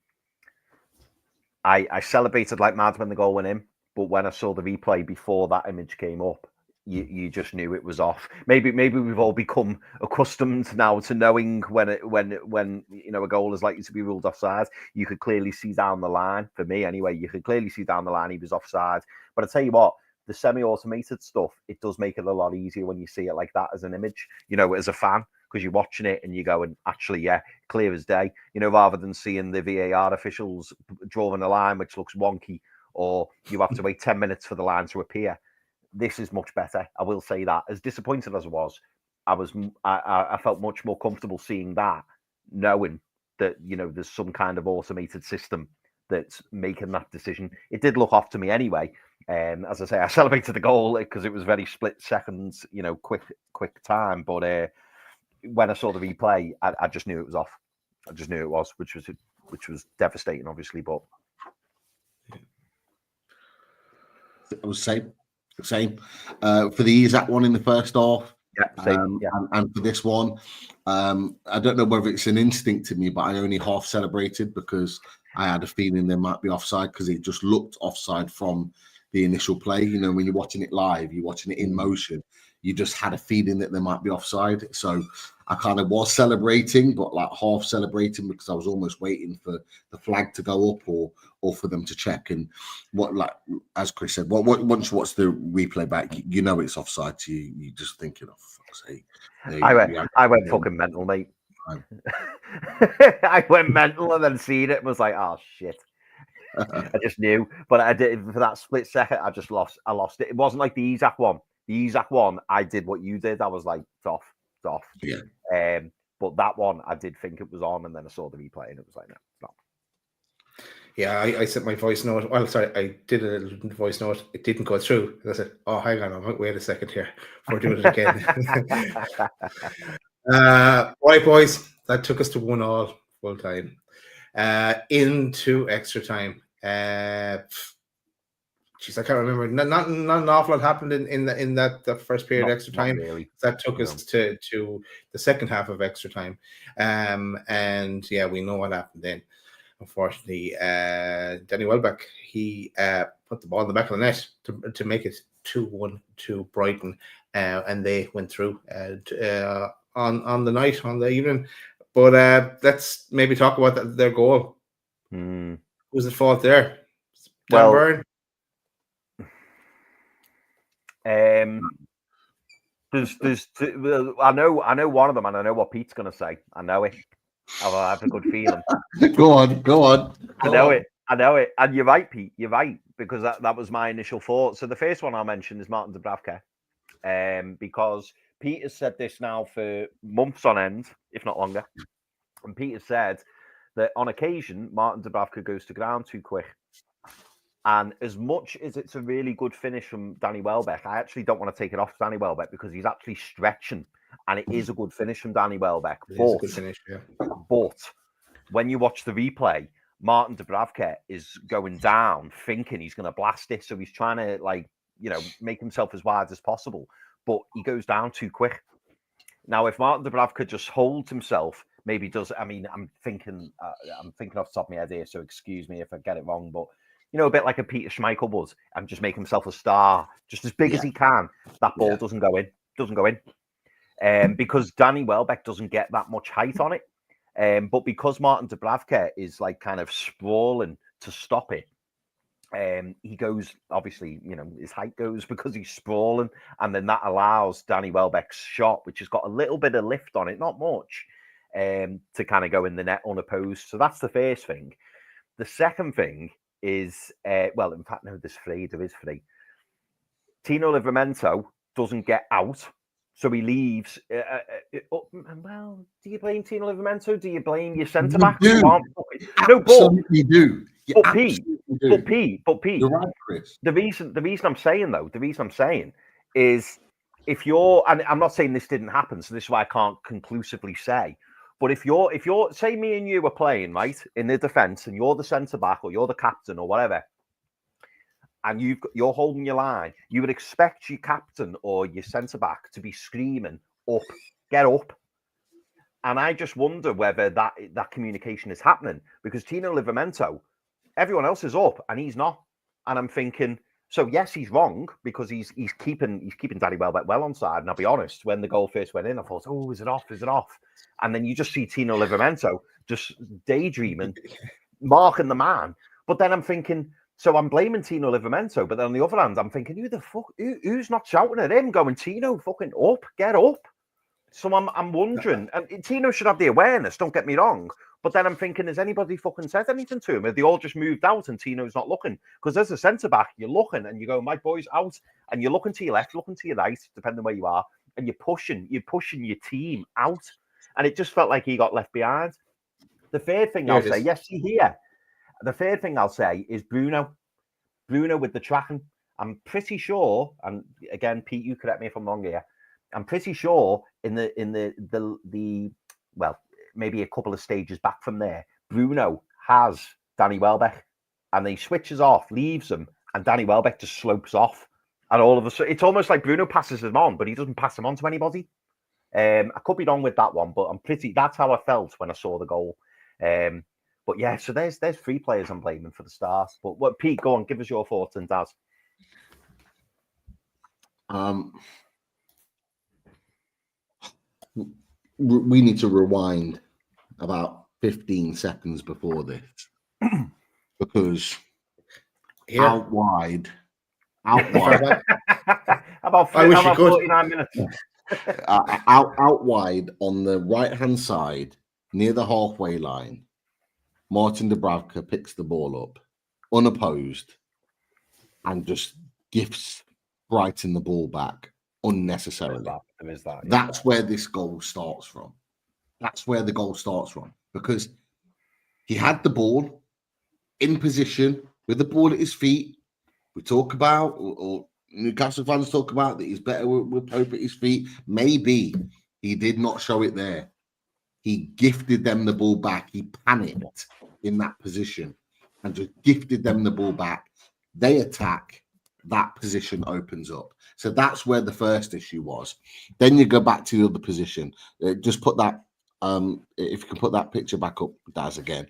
celebrated like mad when the goal went in, but when I saw the replay before that image came up, you just knew it was off. Maybe we've all become accustomed now to knowing when a goal is likely to be ruled offside. You could clearly see down the line, for me anyway, you could clearly see down the line he was offside. But I tell you what, the semi-automated stuff, it does make it a lot easier when you see it like that as an image, as a fan, because you're watching it and you're going, actually, yeah, clear as day, rather than seeing the VAR officials drawing a line which looks wonky, or you have to wait 10 minutes for the line to appear. This is much better. I will say that. As disappointed as I felt much more comfortable seeing that, knowing that, there's some kind of automated system that's making that decision. It did look off to me anyway. As I say, I celebrated the goal because it was very split seconds, quick time. But when I saw the replay, I just knew it was off. I just knew it was, which was devastating, obviously. But it was same for the Isak one in the first half. Yeah, same. And for this one, I don't know whether it's an instinct to me, but I only half celebrated because I had a feeling there might be offside because it just looked offside from the initial play. When you're watching it live, you're watching it in motion, you just had a feeling that there might be offside. So I kind of was celebrating, but like half celebrating because I was almost waiting for the flag to go up or for them to check. And what, like as Chris said, once you watch the replay back, it's offside to you. You're just thinking, oh, for fuck's sake. I went fucking mental, mate. I went mental and then seen it and was like, oh shit. I just knew, but I did for that split second. I lost it. It wasn't like the Isak one. The Isak one, I did what you did. I was like, it's off. Yeah. But that one, I did think it was on, and then I saw the replay, and it was like, no, it's not. Yeah, I sent my voice note. Well, sorry, I did a little voice note. It didn't go through. And I said, "Oh, hang on, I might wait a second here before doing it again." Right, boys, that took us to 1-1 full time. Into extra time. Jeez, I can't remember. Not an awful lot happened in that first period extra time. Really. That took us to the second half of extra time. And yeah, we know what happened then. Unfortunately, Danny Welbeck, he put the ball in the back of the net to make it 2-1 to Brighton, and they went through on the night, on the evening. But let's maybe talk about their goal. Who's at fault there? Dan Burn? I know one of them, and I know what Pete's going to say. I know it. I have a good feeling. Go on. I know it. And you're right, Pete. You're right, because that was my initial thought. So the first one I'll mention is Martin Dubravka, because Pete has said this now for months on end, if not longer. And Pete has said that on occasion, Martin Dubravka goes to ground too quick. And as much as it's a really good finish from Danny Welbeck, I actually don't want to take it off Danny Welbeck because he's actually stretching. And it is a good finish from Danny Welbeck. But when you watch the replay, Martin Dubravka is going down, thinking he's going to blast it. So he's trying to, make himself as wide as possible. But he goes down too quick. Now, if Martin Dubravka just holds himself, maybe does. I mean, I'm thinking off the top of my head here, so excuse me if I get it wrong. But a bit like a Peter Schmeichel was, and just make himself a star, just as big as he can. That ball doesn't go in. Because Danny Welbeck doesn't get that much height on it. But because Martin Dubravka is kind of sprawling to stop it, he goes, obviously, his height goes because he's sprawling. And then that allows Danny Welbeck's shot, which has got a little bit of lift on it, not much, to kind of go in the net unopposed. So that's the first thing. The second thing is, in fact, no, there is three. Tino Livramento doesn't get out. So he leaves. Well, do you blame Tino Livramento? Do you blame your centre back? No, but you do. But Pete. You're right, Chris. The reason I'm saying is if you're, and I'm not saying this didn't happen, so this is why I can't conclusively say. But if you're, say me and you were playing right in the defence, and you're the centre back or you're the captain or whatever, and you're holding your line, you would expect your captain or your centre-back to be screaming, up, get up. And I just wonder whether that communication is happening, because Tino Livramento, everyone else is up and he's not. And I'm thinking, so yes, he's wrong, because he's keeping Danny Welbeck well onside. And I'll be honest, when the goal first went in, I thought, oh, is it off? And then you just see Tino Livramento just daydreaming, marking the man. But then I'm thinking, so I'm blaming Tino Livramento, but then on the other hand, I'm thinking, who's not shouting at him, going, Tino, fucking up, get up. So I'm wondering, and Tino should have the awareness, don't get me wrong, but then I'm thinking, has anybody fucking said anything to him? Have they all just moved out and Tino's not looking? Because as a centre-back, you're looking and you go, my boy's out, and you're looking to your left, looking to your right, depending where you are, and you're pushing your team out. And it just felt like he got left behind. The third thing I'll say, yes, here. The third thing I'll say is Bruno with the tracking. I'm pretty sure, and again, Pete, you correct me if I'm wrong here. I'm pretty sure in the maybe a couple of stages back from there, Bruno has Danny Welbeck, and he switches off, leaves him, and Danny Welbeck just slopes off. And all of a sudden, it's almost like Bruno passes him on, but he doesn't pass him on to anybody. I could be wrong with that one, but that's how I felt when I saw the goal. But yeah, so there's three players I'm blaming for the start. But Pete, go on, give us your thoughts, and Daz. We need to rewind about 15 seconds before this, because out wide. about 49 minutes. out wide on the right-hand side, near the halfway line, Martin Dubravka picks the ball up, unopposed, and just gifts Brighton the ball back unnecessarily. That's where this goal starts from. That's where the goal starts from, because he had the ball in position with the ball at his feet. We talk about, or Newcastle fans talk about, that he's better with Pope at his feet. Maybe he did not show it there. He gifted them the ball back. He panicked in that position and just gifted them the ball back. They attack. That position opens up. So that's where the first issue was. Then you go back to the other position. Just put that, if you can put that picture back up, Daz, again.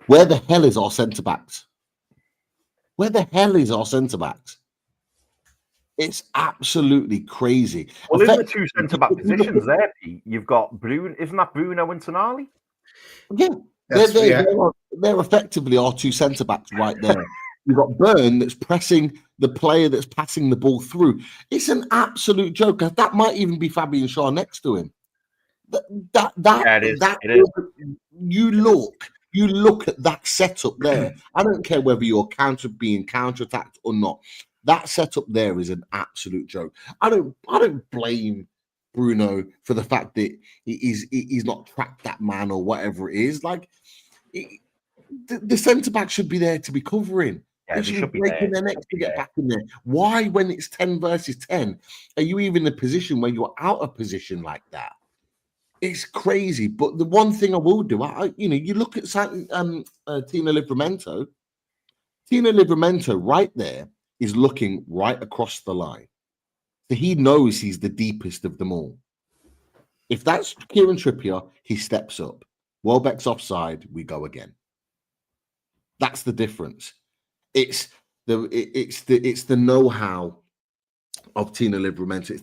Where the hell is our centre-backs? Where the hell is our centre-backs? It's absolutely crazy. Well, in the two centre-back positions there, Pete, you've got Bruno. Isn't that Bruno and Tonali? Yeah. They're effectively our two centre-backs right there. You've got Byrne that's pressing the player that's passing the ball through. It's an absolute joke. That might even be Fabian Shaw next to him. It is. You look at that setup there. I don't care whether you're being counter-attacked or not. That setup there is an absolute joke. I don't blame Bruno for the fact that he's not tracked that man or whatever it is. Like, the centre back should be there to be covering. Yeah, they should be breaking their necks to get back in there. Why, when it's 10 versus 10, are you even in a position where you're out of position like that? It's crazy. But the one thing I will do, you look at Tino Livramento. Tino Livramento right there is looking right across the line. So he knows he's the deepest of them all. If that's Kieran Trippier, he steps up. Welbeck's offside, we go again. That's the difference. It's the know-how of Tino Livramento. It's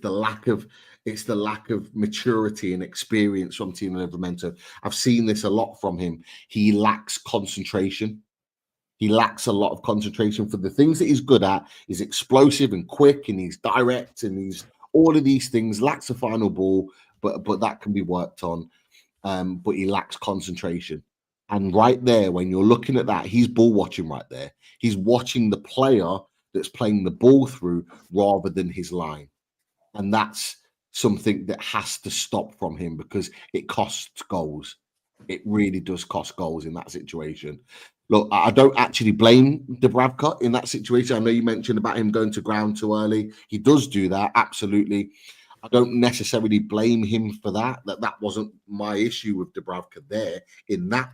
the lack of maturity and experience from Tino Livramento. I've seen this a lot from him. He lacks concentration. He lacks a lot of concentration for the things that he's good at. He's explosive and quick, and he's direct, and he's all of these things. Lacks a final ball, but that can be worked on. But he lacks concentration. And right there, when you're looking at that, he's ball watching right there. He's watching the player that's playing the ball through rather than his line. And that's something that has to stop from him, because it costs goals. It really does cost goals in that situation. Look, I don't actually blame Dubravka in that situation. I know you mentioned about him going to ground too early. He does do that, absolutely. I don't necessarily blame him for that. That wasn't my issue with Dubravka there in that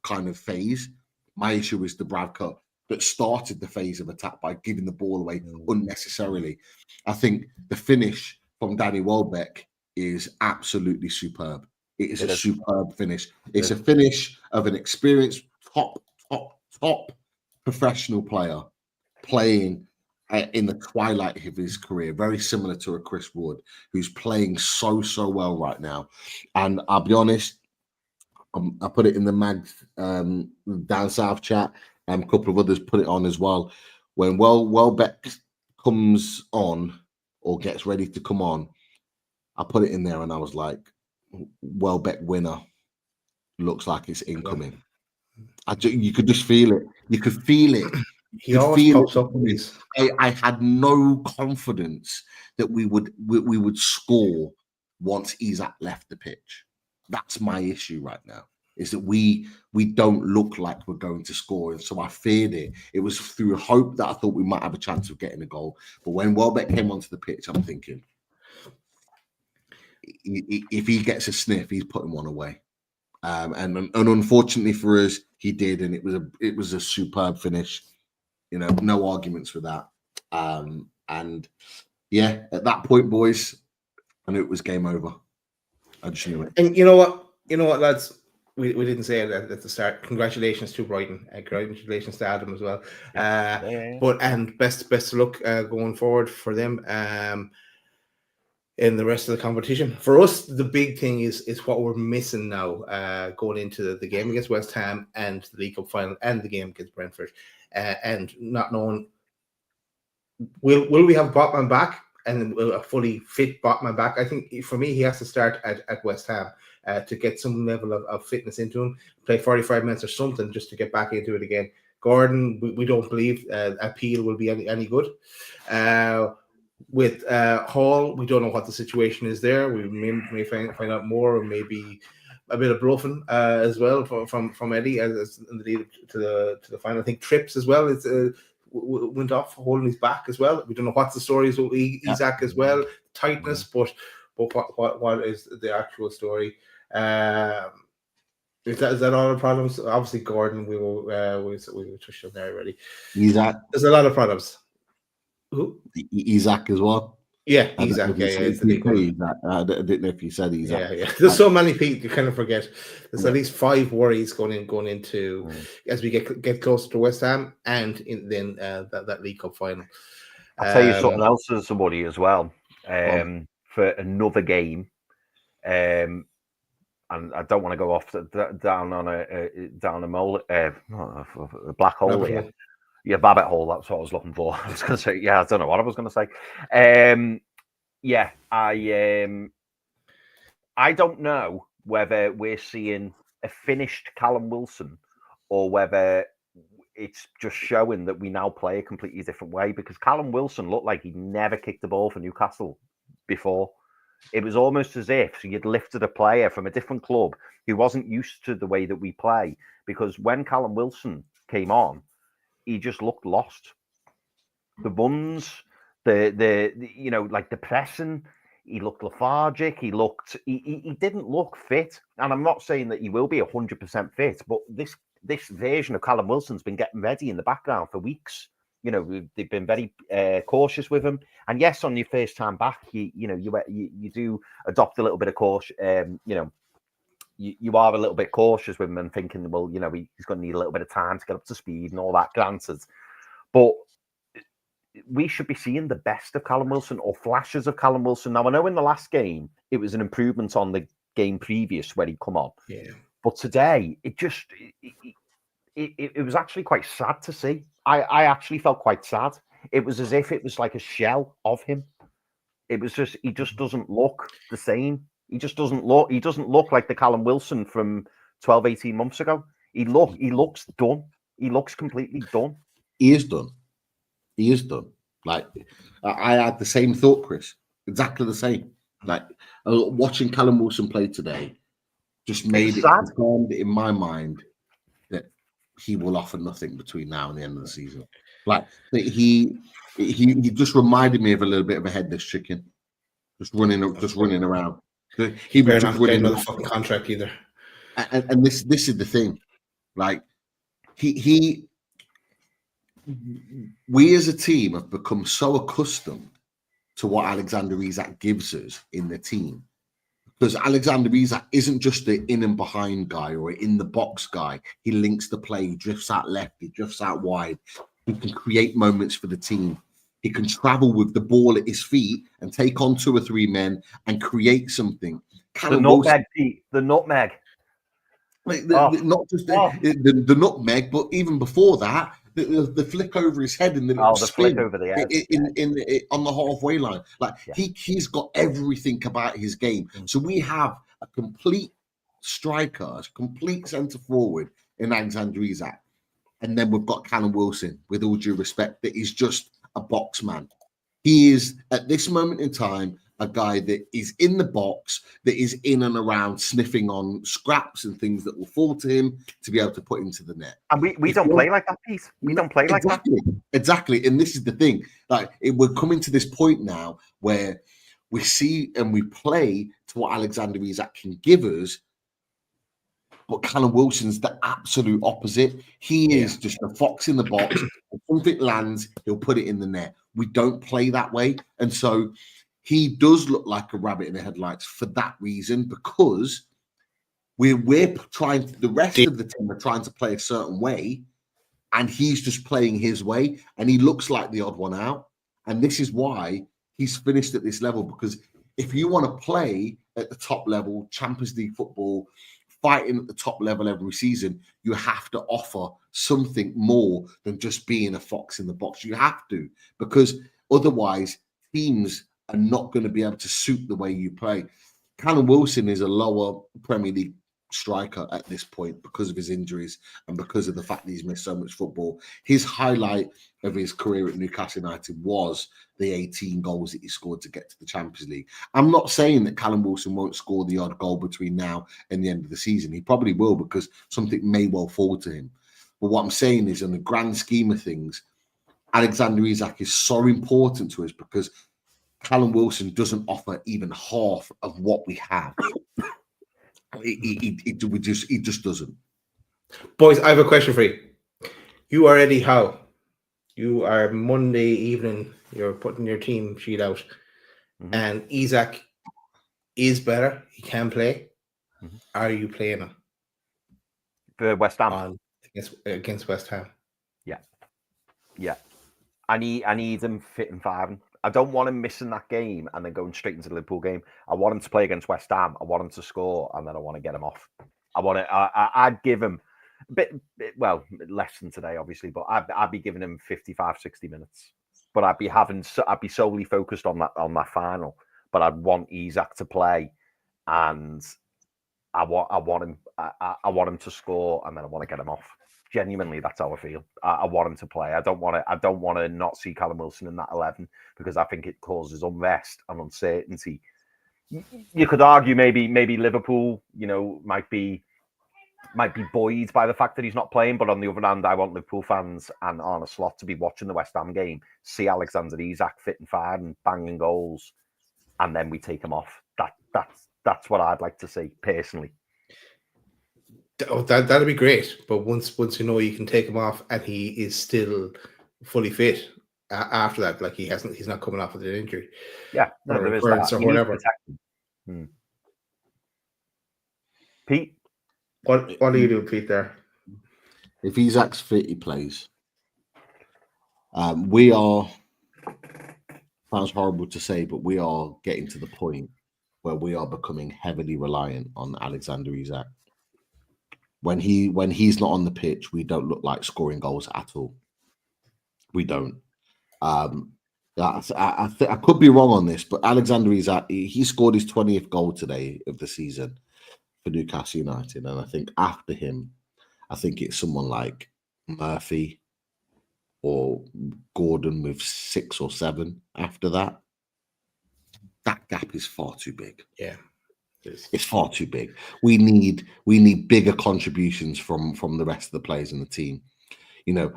kind of phase. My issue is Dubravka that started the phase of attack by giving the ball away unnecessarily. I think the finish from Danny Welbeck is absolutely superb. It is a superb finish. It's a finish of an experienced top professional player playing in the twilight of his career, very similar to a Chris Wood, who's playing so well right now. And I'll be honest, I put it in the Mag down south chat, and a couple of others put it on as well. When Welbeck comes on or gets ready to come on, I put it in there and I was like, Welbeck winner looks like it's incoming. You could just feel it. You could feel it. He always pops up with these. I had no confidence that we would score once Isak left the pitch. That's my issue right now, is that we don't look like we're going to score. And so I feared it. It was through hope that I thought we might have a chance of getting a goal. But when Welbeck came onto the pitch, I'm thinking, if he gets a sniff, he's putting one away. And unfortunately for us, he did, and it was a superb finish. You know, no arguments with that. And yeah, at that point, boys, I knew it was game over. I just knew it. And you know what, lads? We didn't say it at the start. Congratulations to Brighton. Congratulations to Adam as well. But best of luck going forward for them in the rest of the competition. For us, the big thing is what we're missing now going into the game against West Ham and the League Cup final and the game against Brentford, and not knowing will we have Botman back and a fully fit Botman back. I think for me, he has to start at West Ham to get some level of fitness into him, play 45 minutes or something just to get back into it again. Gordon, we don't believe Appeal will be any good. With Hall, we don't know what the situation is there. We may find out more, or maybe a bit of bluffing as well from Eddie as in the lead to the final. I think Trips as well. It's went off holding his back as well. We don't know what's the story with Isak as well. Tightness, but what is the actual story? Is that all the problems? Obviously, Gordon. We touched on there already. Isak. There's a lot of problems. Who? Isak as well. Yeah, Isak. Yeah, it's the big one. I didn't know if you said Isak. Yeah. There's so many people you kind of forget. There's at least 5 worries going into as we get closer to West Ham and then that League Cup final. I'll tell you something else as somebody as well. For another game, and I don't want to go off down a black hole here. Yeah, Babbitt hole. That's what I was looking for. I was going to say, I don't know what I was going to say. I don't know whether we're seeing a finished Callum Wilson or whether it's just showing that we now play a completely different way, because Callum Wilson looked like he'd never kicked the ball for Newcastle before. It was almost as if you'd lifted a player from a different club who wasn't used to the way that we play, because when Callum Wilson came on, he just looked lost. The runs, the pressing, he looked lethargic. He didn't look fit. And I'm not saying that he will be 100% fit, but this version of Callum Wilson's been getting ready in the background for weeks. They've been very cautious with him. And yes, on your first time back, you do adopt a little bit of caution. You are a little bit cautious with him and thinking, well, he's going to need a little bit of time to get up to speed and all that, granted. But we should be seeing the best of Callum Wilson or flashes of Callum Wilson. Now, I know in the last game, it was an improvement on the game previous where he'd come on. Yeah. But today, it was actually quite sad to see. I actually felt quite sad. It was as if it was like a shell of him. It was just, he just doesn't look the same. He doesn't look like the Callum Wilson from 12, 18 months ago. He looks done. He looks completely done. He is done. Like, I had the same thought, Chris. Exactly the same. Like, watching Callum Wilson play today just made it confirmed in my mind that he will offer nothing between now and the end of the season. Like, he just reminded me of a little bit of a headless chicken, just running around. He was just running another fucking contract either. And this is the thing, like we as a team have become so accustomed to what Alexander Isak gives us in the team, because Alexander Isak isn't just the in and behind guy or in the box guy. He links the play, he drifts out left, he drifts out wide. He can create moments for the team. He can travel with the ball at his feet and take on 2 or 3 men and create something. The nutmeg, Pete. The nutmeg. Not just the nutmeg, but even before that, the flick over his head and the spin flick over the head on the halfway line. Like he's got everything about his game. So we have a complete striker, a complete centre forward in Alexander Isak, and then we've got Callum Wilson. With all due respect, that is just a box man. He is at this moment in time a guy that is in the box, that is in and around sniffing on scraps and things that will fall to him to be able to put into the net. And we don't play like that, Pete. We don't play like that. Exactly. And this is the thing. Like, we're coming to this point now where we see and we play to what Alexander Isak can give us, but Callum Wilson's the absolute opposite. He is just a fox in the box. If something lands, he'll put it in the net. We don't play that way. And so he does look like a rabbit in the headlights for that reason, because we're trying, the rest of the team are trying to play a certain way, and he's just playing his way, and he looks like the odd one out. And this is why he's finished at this level, because if you want to play at the top level, Champions League football, fighting at the top level every season, you have to offer something more than just being a fox in the box. You have to, because otherwise teams are not going to be able to suit the way you play. Callum Wilson is a lower Premier League striker at this point because of his injuries and because of the fact that he's missed so much football. His highlight of his career at Newcastle United was the 18 goals that he scored to get to the Champions League. I'm not saying that Callum Wilson won't score the odd goal between now and the end of the season. He probably will, because something may well fall to him. But what I'm saying is, in the grand scheme of things, Alexander Isak is so important to us because Callum Wilson doesn't offer even half of what we have. He just doesn't. Boys, I have a question for you. You are Eddie Howe. You are Monday evening. You're putting your team sheet out, and Isak is better. He can play. Are you playing him for West Ham against West Ham? Yeah. I need him fit and firing. I don't want him missing that game and then going straight into the Liverpool game. I want him to play against West Ham. I want him to score, and then I want to get him off. I'd give him a bit, well, less than today, obviously, but I'd be giving him 55, 60 minutes. But I'd be solely focused on that final. But I'd want Isak to play, and I want him to score, and then I want to get him off. Genuinely, that's how I feel. I want him to play. I don't want to not see Callum Wilson in that 11, because I think it causes unrest and uncertainty. You could argue maybe Liverpool, might be buoyed by the fact that he's not playing, but on the other hand, I want Liverpool fans and Arne Slot to be watching the West Ham game, see Alexander Isak fit and fire and banging goals, and then we take him off. That's what I'd like to see personally. Oh, that'd be great. But once you can take him off and he is still fully fit after that, like he's not coming off with an injury. Yeah, no, there is that. Or whatever. Pete, what are you doing, Pete? There, if Isak's fit, he plays. We are. Sounds horrible to say, but we are getting to the point where we are becoming heavily reliant on Alexander Isak. When he's not on the pitch, we don't look like scoring goals at all. We don't. I could be wrong on this, but Alexander Isak, he scored his 20th goal today of the season for Newcastle United, and I think after him, I think it's someone like Murphy or Gordon with 6 or 7 after that. That gap is far too big. Yeah. It's far too big. We need bigger contributions from the rest of the players in the team.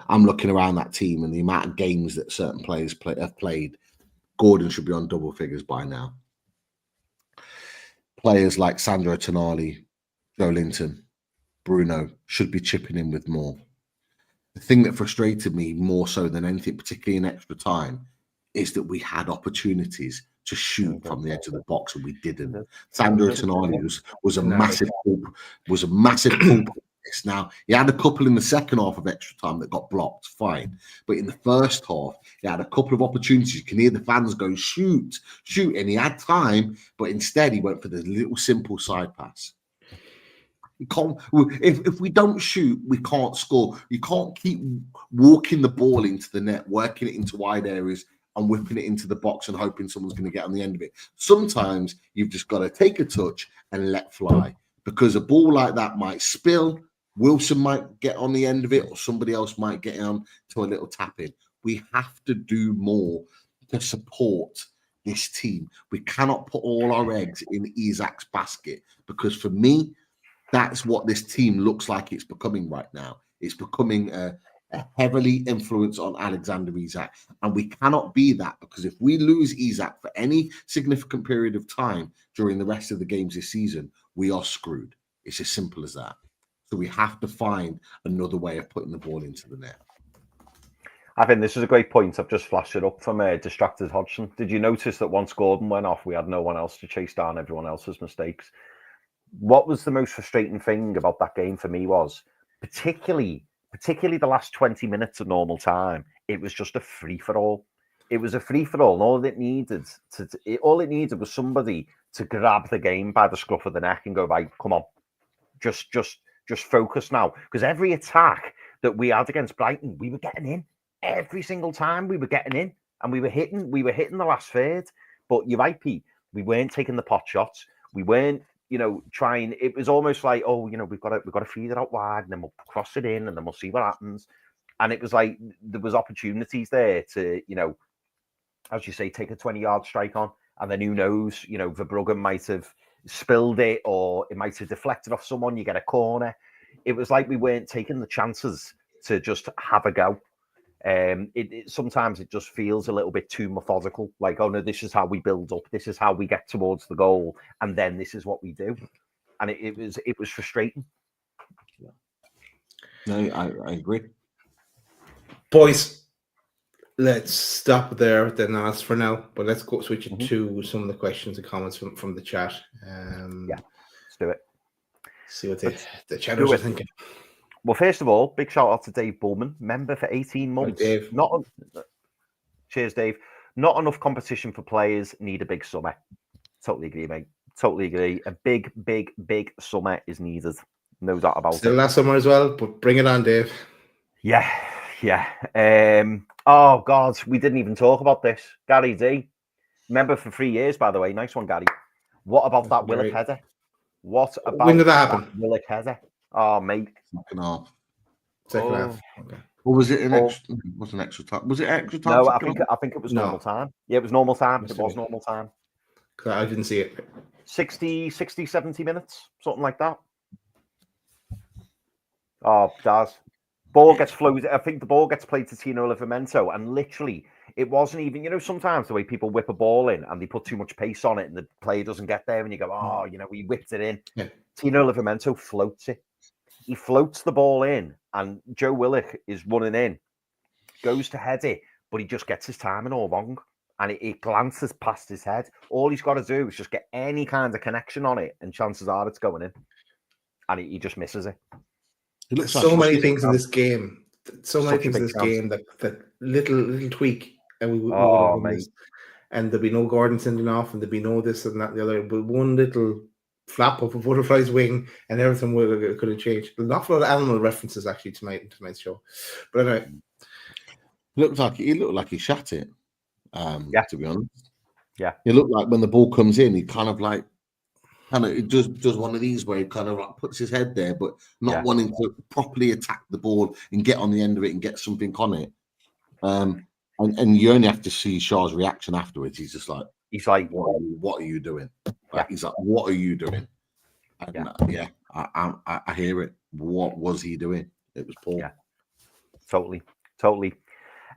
I'm looking around that team and the amount of games that certain players have played. Gordon should be on double figures by now. Players like Sandro Tonali, Joe Linton, Bruno should be chipping in with more. The thing that frustrated me more so than anything, particularly in extra time, is that we had opportunities to shoot from the edge of the box and we didn't. Sandro Tonali was a massive culprit. Now, he had a couple in the second half of extra time that got blocked, fine. But in the first half, he had a couple of opportunities. You can hear the fans go, shoot. And he had time, but instead he went for the little simple side pass. If we don't shoot, we can't score. You can't keep walking the ball into the net, working it into wide areas, and whipping it into the box and hoping someone's going to get on the end of it. Sometimes you've just got to take a touch and let fly, because a ball like that might spill. Wilson might get on the end of it, or somebody else might get on to a little tap in. We have to do more to support this team. We cannot put all our eggs in Isak's basket, because for me, that's what this team looks like it's becoming right now. It's becoming a heavily influence on Alexander Isak, and we cannot be that, because if we lose Isak for any significant period of time during the rest of the games this season, we are screwed. It's as simple as that. So we have to find another way of putting the ball into the net. I think this is a great point. I've just flashed it up from Distracted Hodgson. Did you notice that once Gordon went off, we had no one else to chase down everyone else's mistakes? What was the most frustrating thing about that game for me was, particularly the last 20 minutes of normal time, it was just a free-for-all. It was a free-for-all, and all it needed was somebody to grab the game by the scruff of the neck and go, right, come on, just focus now. Because every attack that we had against Brighton, we were getting in. Every single time we were getting in, and we were hitting the last third. But you're right, Pete, we weren't taking the pot shots. We weren't trying. It was almost like, oh, we've got to feed it out wide, and then we'll cross it in, and then we'll see what happens. And it was like there was opportunities there to, as you say, take a 20-yard strike on, and then who knows, Verbruggen might have spilled it, or it might have deflected off someone. You get a corner. It was like we weren't taking the chances to just have a go. Sometimes it just feels a little bit too methodical. Like, oh no, this is how we build up. This is how we get towards the goal, and then this is what we do. And it was frustrating. No, I agree. Boys, let's stop there then ask for now, but let's go switch it to some of the questions and comments from the chat. Let's do it. See what the chatters are thinking. Well, first of all, big shout out to Dave Bullman, member for 18 months. Right, Dave. Cheers, Dave. Not enough competition for players. Need a big summer. Totally agree, mate. Totally agree. A big, big, big summer is needed. No doubt about it. Still last summer as well, but bring it on, Dave. Yeah. Oh God, we didn't even talk about this. Gary D, member for 3 years, by the way. Nice one, Gary. What about that Willock header? What about when did that happen? Willock header? Oh, mate. Second half. Second half. Okay. Or was it extra? Was an extra time? Was it extra time? No, I think it was normal time. Yeah, it was normal time. It was normal time. I didn't see it. 60, 70 minutes, something like that. Oh, Daz. Ball gets floated. I think the ball gets played to Tino Livramento, and literally, it wasn't even, sometimes the way people whip a ball in and they put too much pace on it and the player doesn't get there and you go, oh, we whipped it in. Yeah. Tino Livramento floats it. He floats the ball in, and Joe Willock is running in, goes to head it, but he just gets his timing all wrong, and it glances past his head. All he's got to do is just get any kind of connection on it, and chances are it's going in, and he just misses it. So many things in this game. So many things in this game that little tweak, and we would have won this. And there'd be no Gordon sending off, and there'd be no this and that and the other. But one little flap of a butterfly's wing, and everything could have changed. There's an awful lot of animal references actually to tonight's show. But anyway, he looked like he shot it. To be honest, yeah, it looked like when the ball comes in, he it does one of these where he kind of like puts his head there, but not wanting to properly attack the ball and get on the end of it and get something on it. And you only have to see Shah's reaction afterwards. He's like, what are you doing? He's like, what are you doing? And I hear it. What was he doing? It was poor. Yeah, totally.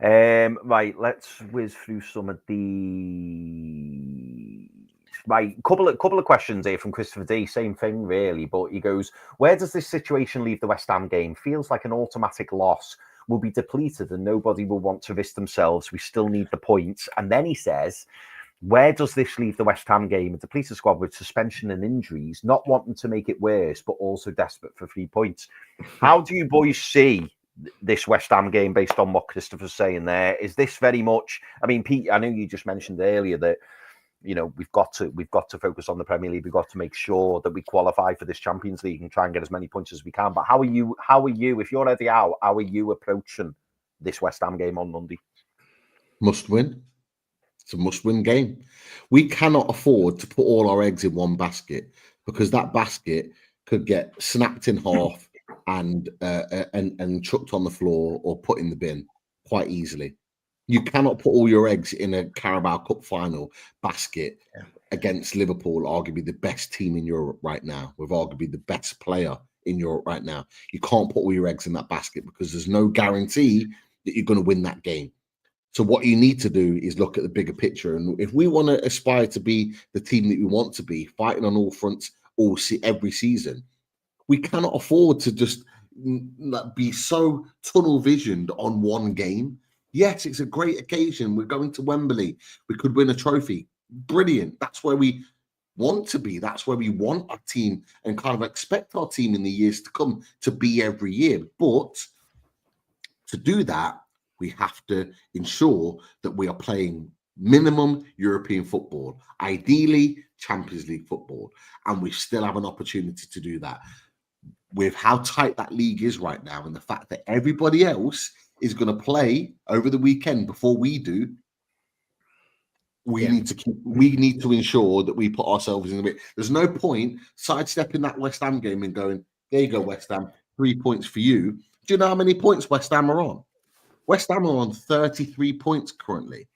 Right, let's whiz through some of the couple of questions here from Christopher D. Same thing, really, but he goes, where does this situation leave the West Ham game? Feels like an automatic loss. Will be depleted and nobody will want to risk themselves. We still need the points. And then he says, where does this leave the West Ham game? A depleted squad with suspension and injuries, not wanting to make it worse, but also desperate for 3 points. How do you boys see this West Ham game based on what Christopher's saying there? Is this very much, I mean, Pete, I know you just mentioned earlier that, we've got to focus on the Premier League. We've got to make sure that we qualify for this Champions League and try and get as many points as we can. But how are you, if you're Eddie Howe, how are you approaching this West Ham game on Monday? Must win. It's a must-win game. We cannot afford to put all our eggs in one basket, because that basket could get snapped in half and chucked on the floor or put in the bin quite easily. You cannot put all your eggs in a Carabao Cup final basket against Liverpool, arguably the best team in Europe right now, with arguably the best player in Europe right now. You can't put all your eggs in that basket because there's no guarantee that you're going to win that game. So what you need to do is look at the bigger picture. And if we want to aspire to be the team that we want to be, fighting on all fronts every season, we cannot afford to just be so tunnel visioned on one game. Yes, it's a great occasion. We're going to Wembley. We could win a trophy. Brilliant. That's where we want to be. That's where we want our team and kind of expect our team in the years to come to be every year. But to do that, we have to ensure that we are playing minimum European football, ideally Champions League football, and we still have an opportunity to do that. With how tight that league is right now and the fact that everybody else is going to play over the weekend before we do, We need to ensure that we put ourselves in the bit. There's no point sidestepping that West Ham game and going, there you go, West Ham, 3 points for you. Do you know how many points West Ham are on? West Ham are on 33 points currently.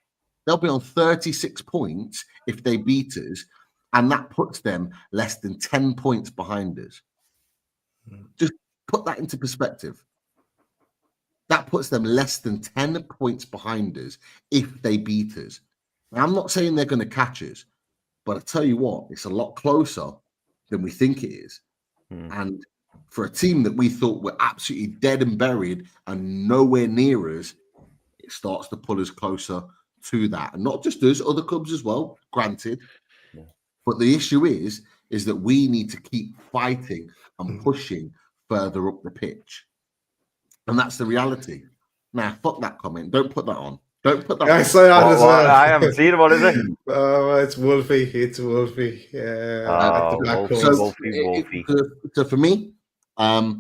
They'll be on 36 points if they beat us, and that puts them less than 10 points behind us. Just put that into perspective. That puts them less than 10 points behind us if they beat us. Now, I'm not saying they're going to catch us, but I tell you what, it's a lot closer than we think it is. And for a team that we thought were absolutely dead and buried and nowhere near us, it starts to pull us closer to that. And not just us, other clubs as well, granted. Yeah. But the issue is that we need to keep fighting and pushing further up the pitch. And that's the reality. Now, fuck that comment. Don't put that on. Don't put that. I haven't seen it. What is it? Oh, it's Wolfie. It's Wolfie. Wolfie. So for me, it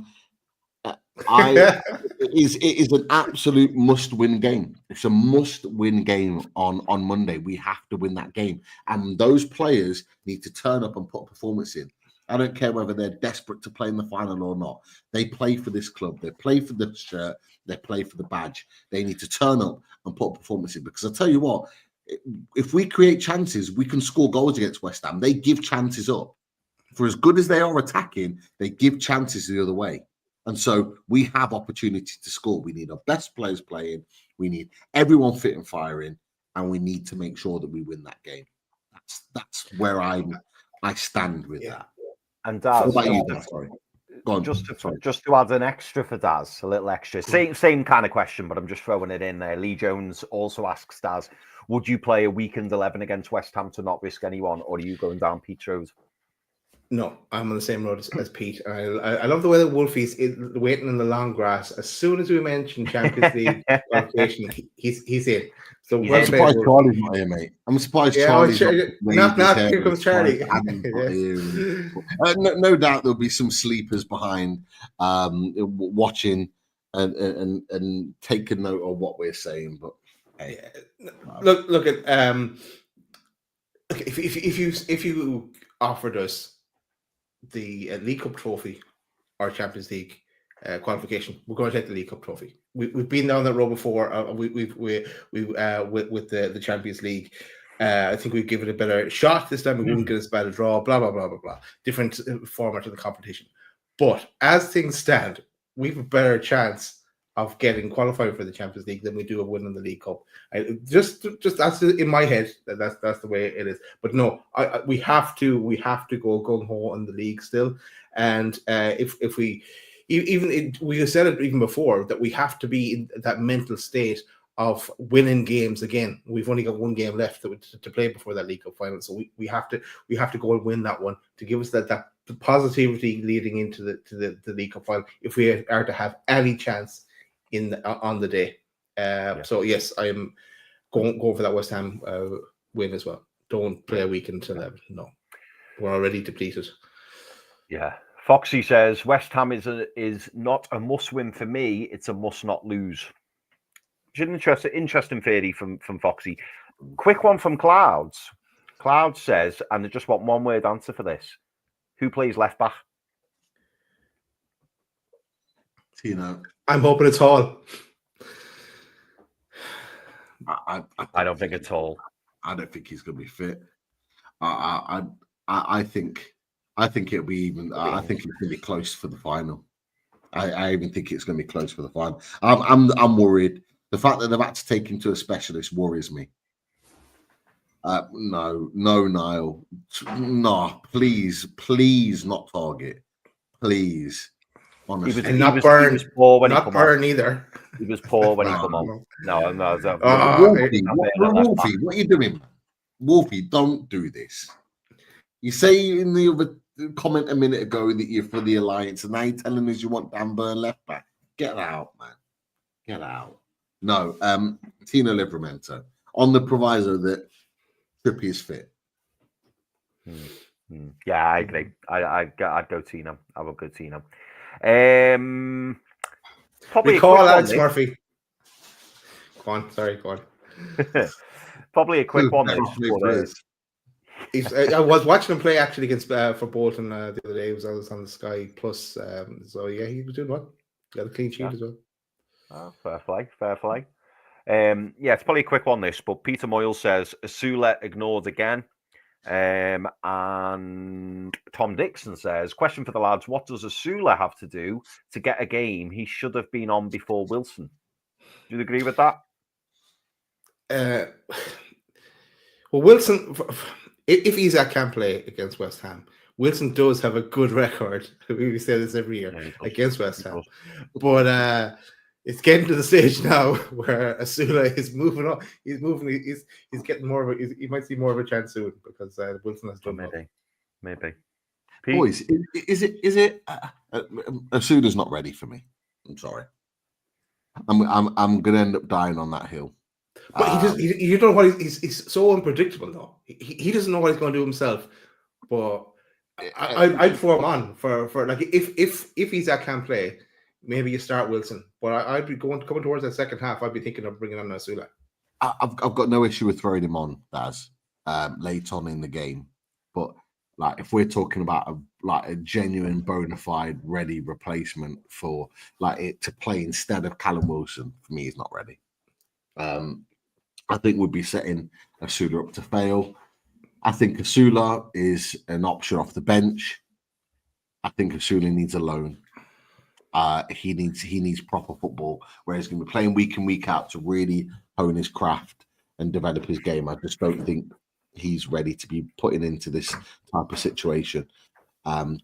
is an absolute must-win game. It's a must-win game on Monday. We have to win that game, and those players need to turn up and put a performance in. I don't care whether they're desperate to play in the final or not. They play for this club. They play for the shirt. They play for the badge. They need to turn up and put a performance in. Because I tell you what, if we create chances, we can score goals against West Ham. They give chances up. For as good as they are attacking, they give chances the other way. And so we have opportunity to score. We need our best players playing. We need everyone fit and firing. And we need to make sure that we win that game. That's where I stand with that. And Daz, what about you, Dan? Sorry. Go on. Just to add an extra for Daz, a little extra. Same kind of question, but I'm just throwing it in there. Lee Jones also asks Daz, would you play a weekend 11 against West Ham to not risk anyone, or are you going down Pete's road? No, I'm on the same road as Pete. I love the way that Wolfie's waiting in the long grass. As soon as we mention Champions League qualification, he's in. So I'm surprised Charlie's not here, mate. I'm surprised Charlie's not here comes Charlie. No doubt there'll be some sleepers behind watching and taking note of what we're saying. But hey, look at if you offered us the League Cup trophy or Champions League qualification, we're going to take the League Cup trophy. We've been down that road before. With the Champions League. I think we've given it a better shot this time. We wouldn't get as bad a draw. Blah blah blah blah blah. Different format of the competition. But as things stand, we have a better chance of getting qualified for the Champions League than we do of winning the League Cup. Just that's in my head. That's the way it is. But no, we have to go gung ho on the league still. And if we. We said it even before that we have to be in that mental state of winning games again. We've only got one game left to play before that League Cup final, so we have to go and win that one to give us that positivity leading into the League Cup final if we are to have any chance on the day. So yes, I am going for that West Ham win as well. Don't play a weekend 11. No, we're already depleted. Yeah. Foxy says West Ham is not a must win for me. It's a must not lose. Which is an interesting theory from Foxy. Quick one from Clouds. Clouds says, and I just want one word answer for this. Who plays left back? Tino. I'm hoping it's Hall. I don't think it's Hall. I don't think he's going to be fit. I think it'll be even. I think it's going to be close for the final. I even think it's going to be close for the final. I'm worried. The fact that they've had to take him to a specialist worries me. No, Niall. No, please not Target. Please. Honestly. He was poor when not Burn either. He was poor when he come on. No. Wolfie, what are you doing? Wolfie, don't do this. You say in the other comment a minute ago that you're for the Alliance, and now you're telling us you want Dan Burn left back. Get out, man. Get out. No, Tino Livramento on the proviso that Trippier is fit. Yeah, I agree. I'd go Tino. I will go Tino. Probably call Alex Murphy. Go on. probably a quick one. I was watching him play actually against for Bolton the other day. I was on the Sky Plus. So yeah, he was doing well. Got a clean sheet as well. Oh, fair play. Yeah, it's probably a quick one, this, but Peter Moyle says Asula ignored again. And Tom Dixon says, question for the lads, what does Asula have to do to get a game he should have been on before Wilson? Do you agree with that? Well, Wilson, if Isak can play against West Ham, Wilson does have a good record. We say this every year against West Ham. But it's getting to the stage now where Asula is moving on. He's moving. He's getting more of a. He might see more of a chance soon because Wilson has done maybe. Pete? Boys, is it? Asula's not ready for me. I'm sorry. I'm gonna end up dying on that hill. But you don't know what he's so unpredictable though. He doesn't know what he's going to do himself. But I'd throw him on for like if Isak can play. Maybe you start Wilson, but I'd be coming towards that second half. I'd be thinking of bringing on Asula. I've got no issue with throwing him on, Daz, late on in the game. But like, if we're talking about a genuine, bona fide, ready replacement for like it to play instead of Callum Wilson, for me, he's not ready. I think we'd be setting Asula up to fail. I think Asula is an option off the bench. I think Asula needs a loan. He needs proper football where he's going to be playing week in, week out to really hone his craft and develop his game. I just don't think he's ready to be putting into this type of situation.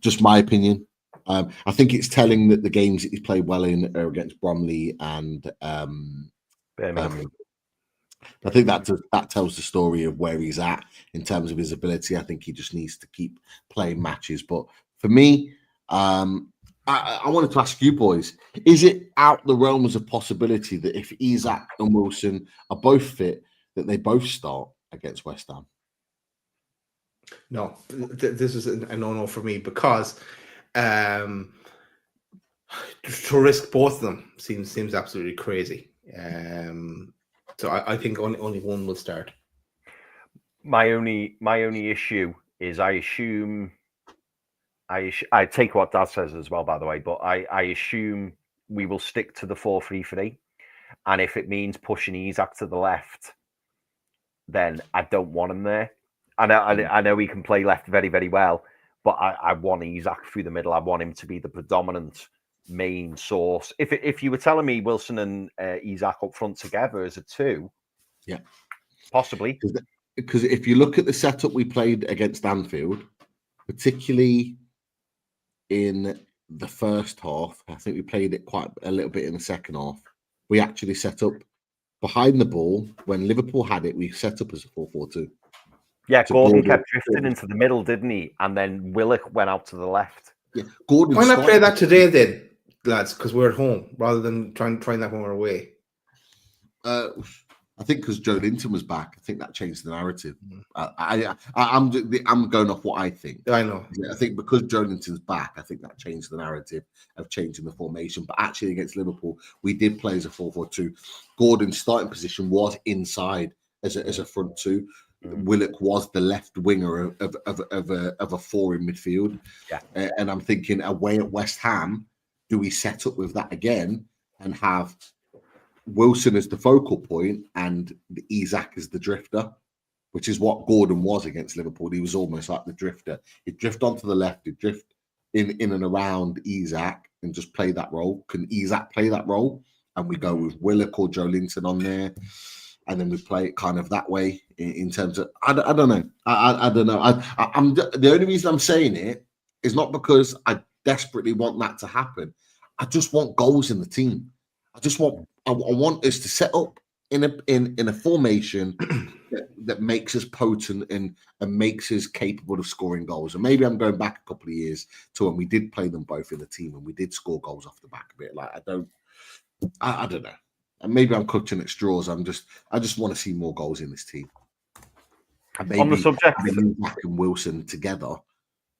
Just my opinion. I think it's telling that the games that he's played well in are against Bromley and Birmingham. I think that tells the story of where he's at in terms of his ability. I think he just needs to keep playing matches. But for me, I wanted to ask you boys, is it out the realms of possibility that if Isak and Wilson are both fit, that they both start against West Ham? No, this is a no-no for me because to risk both of them seems absolutely crazy. So I think only one will start. My only issue is I take what Dad says as well, by the way, but I assume we will stick to the 4-3-3. And if it means pushing Isak to the left, then I don't want him there. I know he can play left very, very well, but I want Isak through the middle. I want him to be the predominant main source. If you were telling me Wilson and Isak up front together as a two, yeah, possibly. Because if you look at the setup we played against Anfield, particularly in the first half, I think we played it quite a little bit in the second half. We actually set up behind the ball. When Liverpool had it, we set up as a 4-4-2. Yeah, so Gordon kept drifting into the middle, didn't he? And then Willock went out to the left. Yeah, Gordon. Why not play that today then, lads? Because we're at home rather than trying that when we're away. I think because Joe Linton was back, I think that changed the narrative. I'm going off what I think. I know. I think because Joe Linton's back, I think that changed the narrative of changing the formation. But actually, against Liverpool, we did play as a 4-4-2. Gordon's starting position was inside as a front two. Willock was the left winger of a four in midfield. Yeah. And I'm thinking, away at West Ham, do we set up with that again and have Wilson as the focal point and Isak as the drifter, which is what Gordon was against Liverpool. He was almost like the drifter. He'd drift onto the left, he'd drift in and around Isak and just play that role. Can Isak play that role? And we go with Willock or Joe Linton on there. And then we play it kind of that way in terms of, I don't know. I don't know. I'm the only reason I'm saying it is not because I desperately want that to happen. I just want goals in the team. I want us to set up in a formation that makes us potent and makes us capable of scoring goals. And maybe I'm going back a couple of years to when we did play them both in the team and we did score goals off the back of it. Like I don't know. And maybe I'm clutching at straws. I just want to see more goals in this team. And maybe on the subject, Mac and Wilson together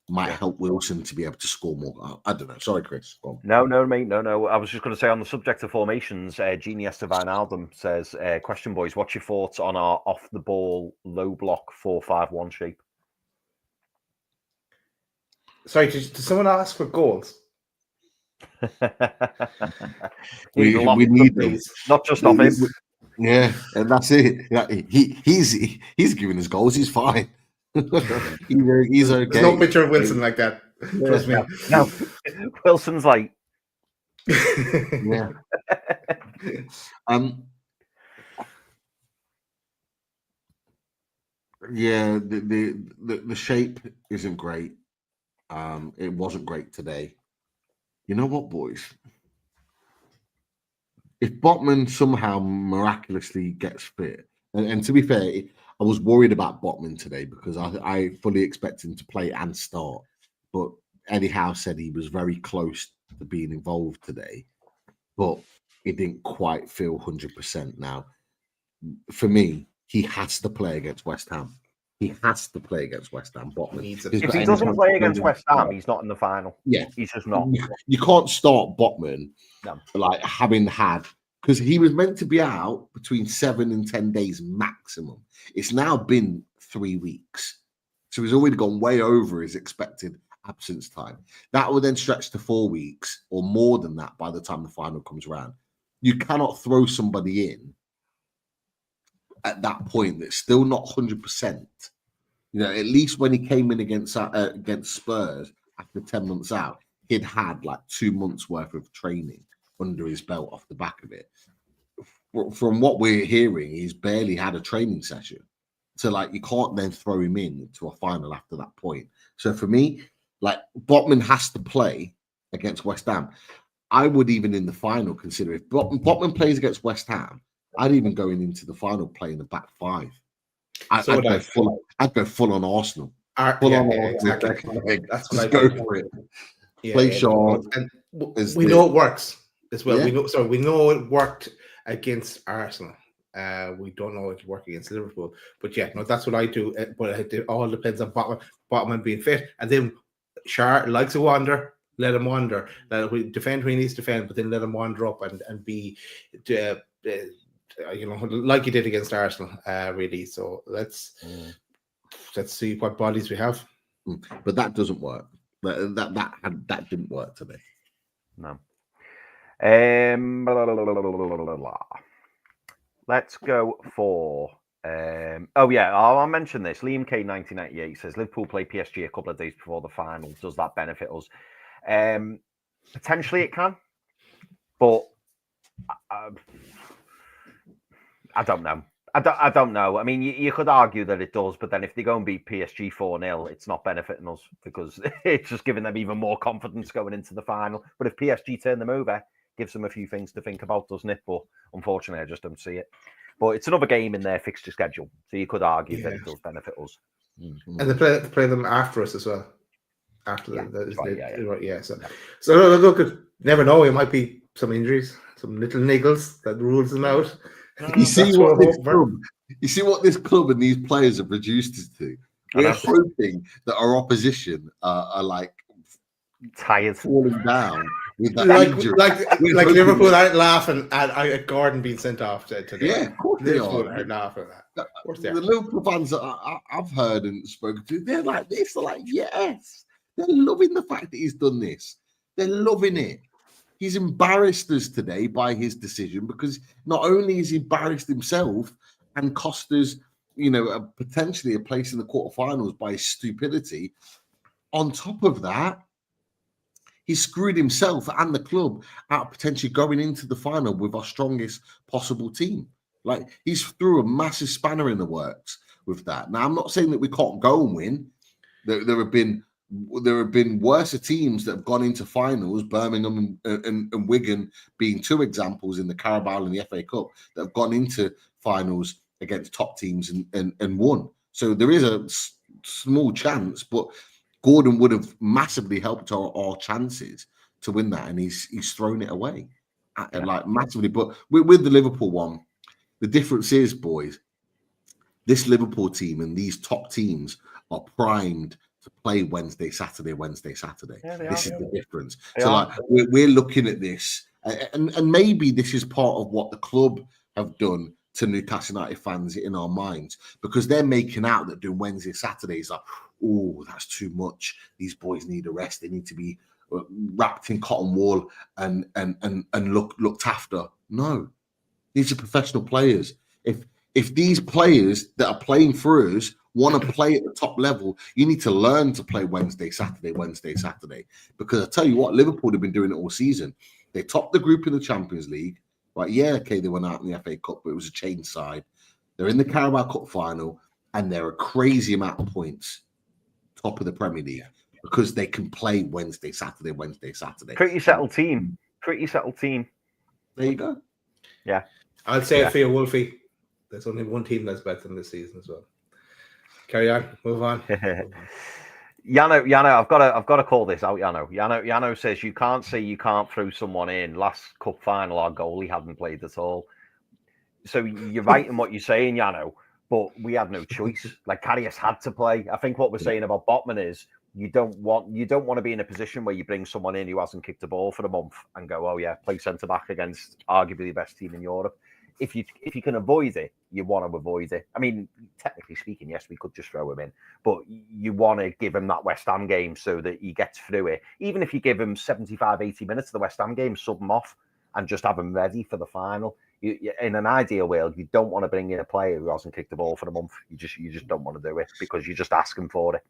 might help Wilson to be able to score more. I don't know. Sorry, Chris. Go on. No, mate. No. I was just going to say on the subject of formations, Genie Estevan says, question, boys, what's your thoughts on our off-the-ball, low-block 4-5-1 shape? Sorry, did someone ask for goals? we need them. Not just off him. Yeah, and that's it. Yeah, he's giving us goals. He's fine. he's okay. There's no picture of Wilson like that. Trust me. No. Wilson's like, yeah. Yeah, the shape isn't great. It wasn't great today. You know what, boys? If Botman somehow miraculously gets fit, and to be fair, I was worried about Botman today because I fully expect him to play and start. But Eddie Howe said he was very close to being involved today, but it didn't quite feel 100% now. For me, he has to play against West Ham. He has to play against West Ham. Botman. If he doesn't play against West Ham, he's not in the final. Yeah, he's just not. You can't start Botman like having had, because he was meant to be out between 7 and 10 days maximum. It's now been 3 weeks, so he's already gone way over his expected absence time. That will then stretch to 4 weeks or more than that by the time the final comes around. You cannot throw somebody in at that point that's still not 100%. You know, at least when he came in against Spurs after 10 months out, he'd had like 2 months worth of training under his belt off the back of it. From what we're hearing, he's barely had a training session. So like, you can't then throw him in to a final after that point. So for me, like, Botman has to play against West Ham. I would even in the final consider, if Botman plays against West Ham, I'd even go into the final playing the back five. I'd go full on Arsenal. Exactly. That's what I go for it. Yeah, play Sean. And we know it works as well. Yeah. We know it worked against Arsenal. We don't know it can work against Liverpool. But yeah, no, that's what I do. But it all depends on Botman being fit. And then Shar likes to wander. Let him wander. Let him defend when he needs to defend, but then let him wander up and be, like he did against Arsenal, really. So let's see what bodies we have. But that doesn't work. That didn't work today. No. Let's go for. I'll mention this. Liam K 1998 says Liverpool play PSG a couple of days before the final. Does that benefit us? Potentially it can, but I don't know. I don't know. I mean, you could argue that it does, but then if they go and beat PSG 4-0, it's not benefiting us because it's just giving them even more confidence going into the final. But if PSG turn them over, gives them a few things to think about, doesn't it? But unfortunately, I just don't see it. But it's another game in their fixture schedule, so you could argue that it does benefit us. Mm-hmm. And they play them after us as well. So look, never know. It might be some injuries, some little niggles that rules them out. You see what this club and these players have reduced us to. We're hoping that our opposition are like tired, falling down. With that like Liverpool aren't laughing at Gordon being sent off today. Yeah, of course they are. Laughing at that. Of course they are. The Liverpool fans that I've heard and spoken to, they're like this. They're like, yes. They're loving the fact that he's done this. They're loving it. He's embarrassed us today by his decision because not only is he embarrassed himself and cost us, potentially a place in the quarterfinals by his stupidity. On top of that, he screwed himself and the club out of potentially going into the final with our strongest possible team. Like, he's threw a massive spanner in the works with that. Now, I'm not saying that we can't go and win. There have been worse teams that have gone into finals, Birmingham and Wigan being two examples in the Carabao and the FA Cup that have gone into finals against top teams and won. So there is a small chance, but Gordon would have massively helped our chances to win that, and he's thrown it away like massively. But with the Liverpool one, the difference is, boys, this Liverpool team and these top teams are primed to play Wednesday, Saturday. Yeah, This is the difference. They So are. like we're looking at this, and maybe this is part of what the club have done to Newcastle United fans in our minds, because they're making out that doing Wednesday, Saturday is like, oh, that's too much. These boys need a rest. They need to be wrapped in cotton wool and looked after. No, these are professional players. If these players that are playing for us want to play at the top level, you need to learn to play Wednesday, Saturday. Because I tell you what, Liverpool have been doing it all season. They topped the group in the Champions League. Right, yeah, okay, they went out in the FA Cup, but it was a change side. They're in the Carabao Cup final, and they're a crazy amount of points, top of the Premier League, because they can play Wednesday, Saturday. Pretty settled team. There you go. Yeah. I'd say for you, Wolfie, there's only one team that's better than this season as well. Carry on, move on. Yano, I've got to call this out. Yano says you can't say you can't throw someone in. Last cup final, our goalie hadn't played at all. So you're right in what you're saying, Yano. But we had no choice. Like Karius had to play. I think what we're saying about Botman is you don't want to be in a position where you bring someone in who hasn't kicked a ball for a month and go, oh yeah, play centre back against arguably the best team in Europe. If you can avoid it, you want to avoid it. I mean, technically speaking, yes, we could just throw him in, but you want to give him that West Ham game so that he gets through it. Even if you give him 75, 80 minutes of the West Ham game, sub him off and just have him ready for the final. In an ideal world, you don't want to bring in a player who hasn't kicked the ball for a month. You just don't want to do it because you're just asking for it.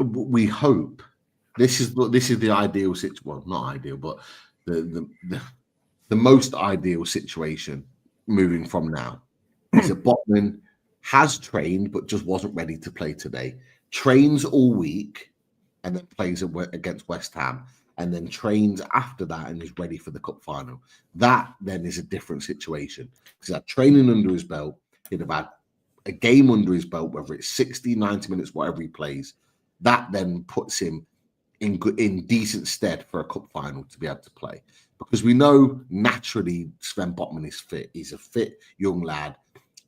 We hope this is the ideal situation. Well, not ideal, but the most ideal situation moving from now is that Botman has trained but just wasn't ready to play today. Trains all week and then plays against West Ham, and then trains after that and is ready for the cup final. That then is a different situation. He's had training under his belt. He'd have had a game under his belt, whether it's 60, 90 minutes, whatever he plays. That then puts him in decent stead for a cup final to be able to play. Because we know naturally Sven Botman is fit. He's a fit young lad.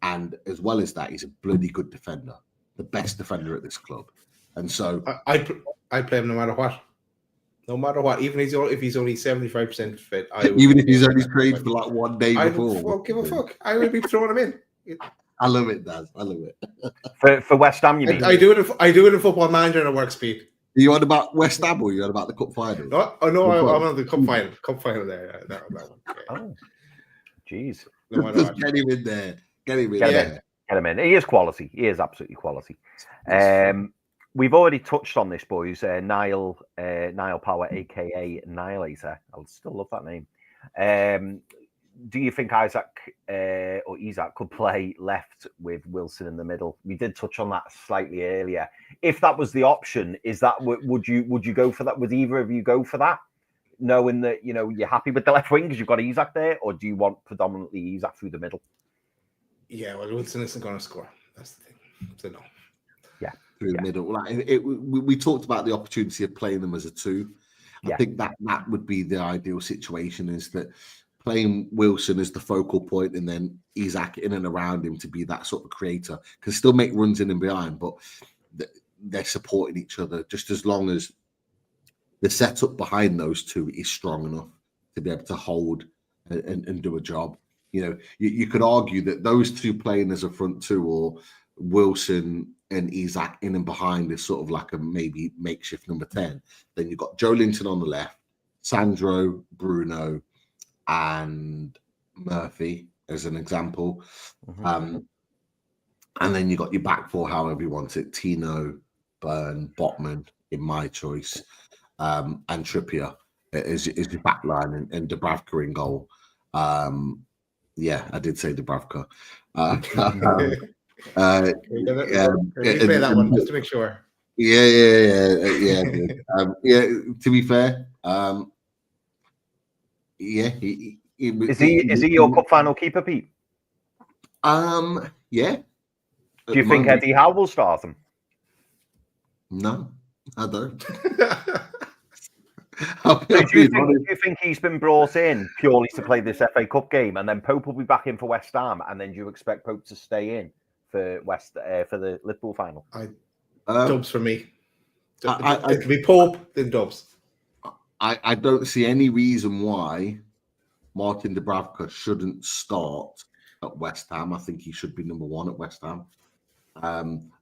And as well as that, he's a bloody good defender. The best defender at this club. And so I play him no matter what. No matter what. Even if he's only 75% fit. Even if he's only trained for like one day before. I don't give a fuck. I will be throwing him in. I love it, Daz. I love it. For West Ham, you mean? I do it in Football Manager and it works, Pete. Are you on about West Ham or are you on about the cup final? No, I'm on the cup final. Cup final there. That one. Oh, jeez. No Just get him in there. Get him in. He is quality. He is absolutely quality. We've already touched on this, boys. Niall Power, aka Nihilator. I still love that name. Do you think Isak could play left with Wilson in the middle? We did touch on that slightly earlier. If that was the option, would you go for that? Would either of you go for that, knowing that you're happy with the left wing because you've got Isak there, or do you want predominantly Isak through the middle? Yeah, well, Wilson isn't going to score. That's the thing. So no. Yeah, through the middle. Like we talked about the opportunity of playing them as a two. I think that would be the ideal situation. Is that playing Wilson as the focal point and then Isak in and around him to be that sort of creator. Can still make runs in and behind, but they're supporting each other just as long as the setup behind those two is strong enough to be able to hold and do a job. You could argue that those two playing as a front two or Wilson and Isak in and behind is sort of like a maybe makeshift number 10. Then you've got Joe Linton on the left, Sandro, Bruno, and Murphy as an example. And then you got your back four, however you want it, Tino, Byrne, Botman in my choice, and Trippier is your back line and Dubravka in goal. Yeah, I did say Dubravka. Can you play that one just to make sure? Yeah. To be fair, Is he your cup final keeper, Pete? Yeah. Do you think Eddie Howe will start him? No, I don't. Do you think he's been brought in purely to play this FA Cup game, and then Pope will be back in for West Ham, and then do you expect Pope to stay in for the Liverpool final? Dubs for me. It'll be Pope, then Dubs. I don't see any reason why Martin Dubravka shouldn't start at West Ham. I think he should be number one at West Ham.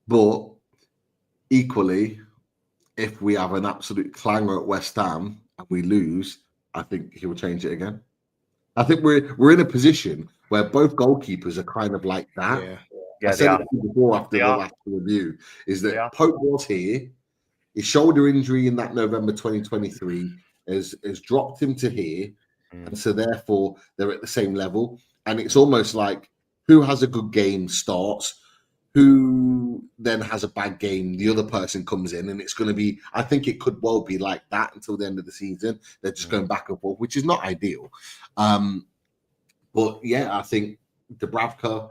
But equally, if we have an absolute clanger at West Ham and we lose, I think he will change it again. I think we're in a position where both goalkeepers are kind of like that. Yeah, I said it before after the last review, is that Pope was here. His shoulder injury in that November 2023 has dropped him to here. And so therefore they're at the same level. And it's almost like who has a good game starts, who then has a bad game, the other person comes in, and it's going to be, I think it could well be like that until the end of the season. They're just going back and forth, which is not ideal. But yeah, I think Dubravka,